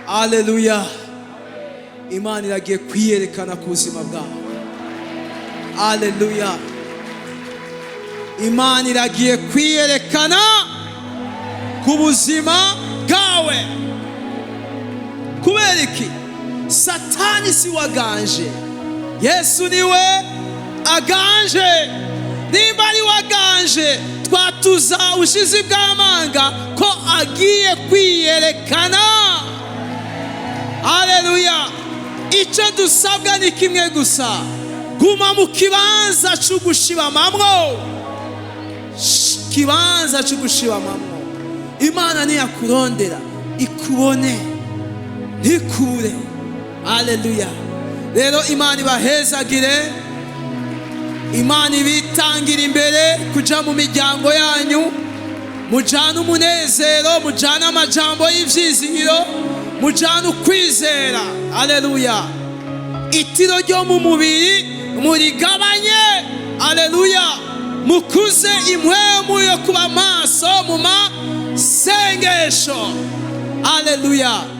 Speaker 1: Hallelujah. Imana iragiye kwiyerekana ku buzima bwawe. Hallelujah. Imana iragiye kwiyerekana ku buzima bwawe. Kubera iki? Satani si waganje, Yesu niwe aganje. Nimba ari waganje, twatuza ubushizi bw'amanga ko agiye kwiyerekana. Haleluya. Icyo dusabwa ni kimwe gusa, guma mu kibanza cyo gushibamamwo, kibanza cyo gushibamamwo. Imana niyakurondera ikubone, ntikure. Haleluya. Rero Imana ibahezagire, Imana ibitangira imbere kuja mu miryango yanyu, mujana umunezero, mujana amajambo y'ivyizihiro, mujana ukwizera. Haleluya. Itiro ryo mu mubiri murigabanye. Haleluya. Mukuze impwemu yo kuba maso mu masengesho. Haleluya.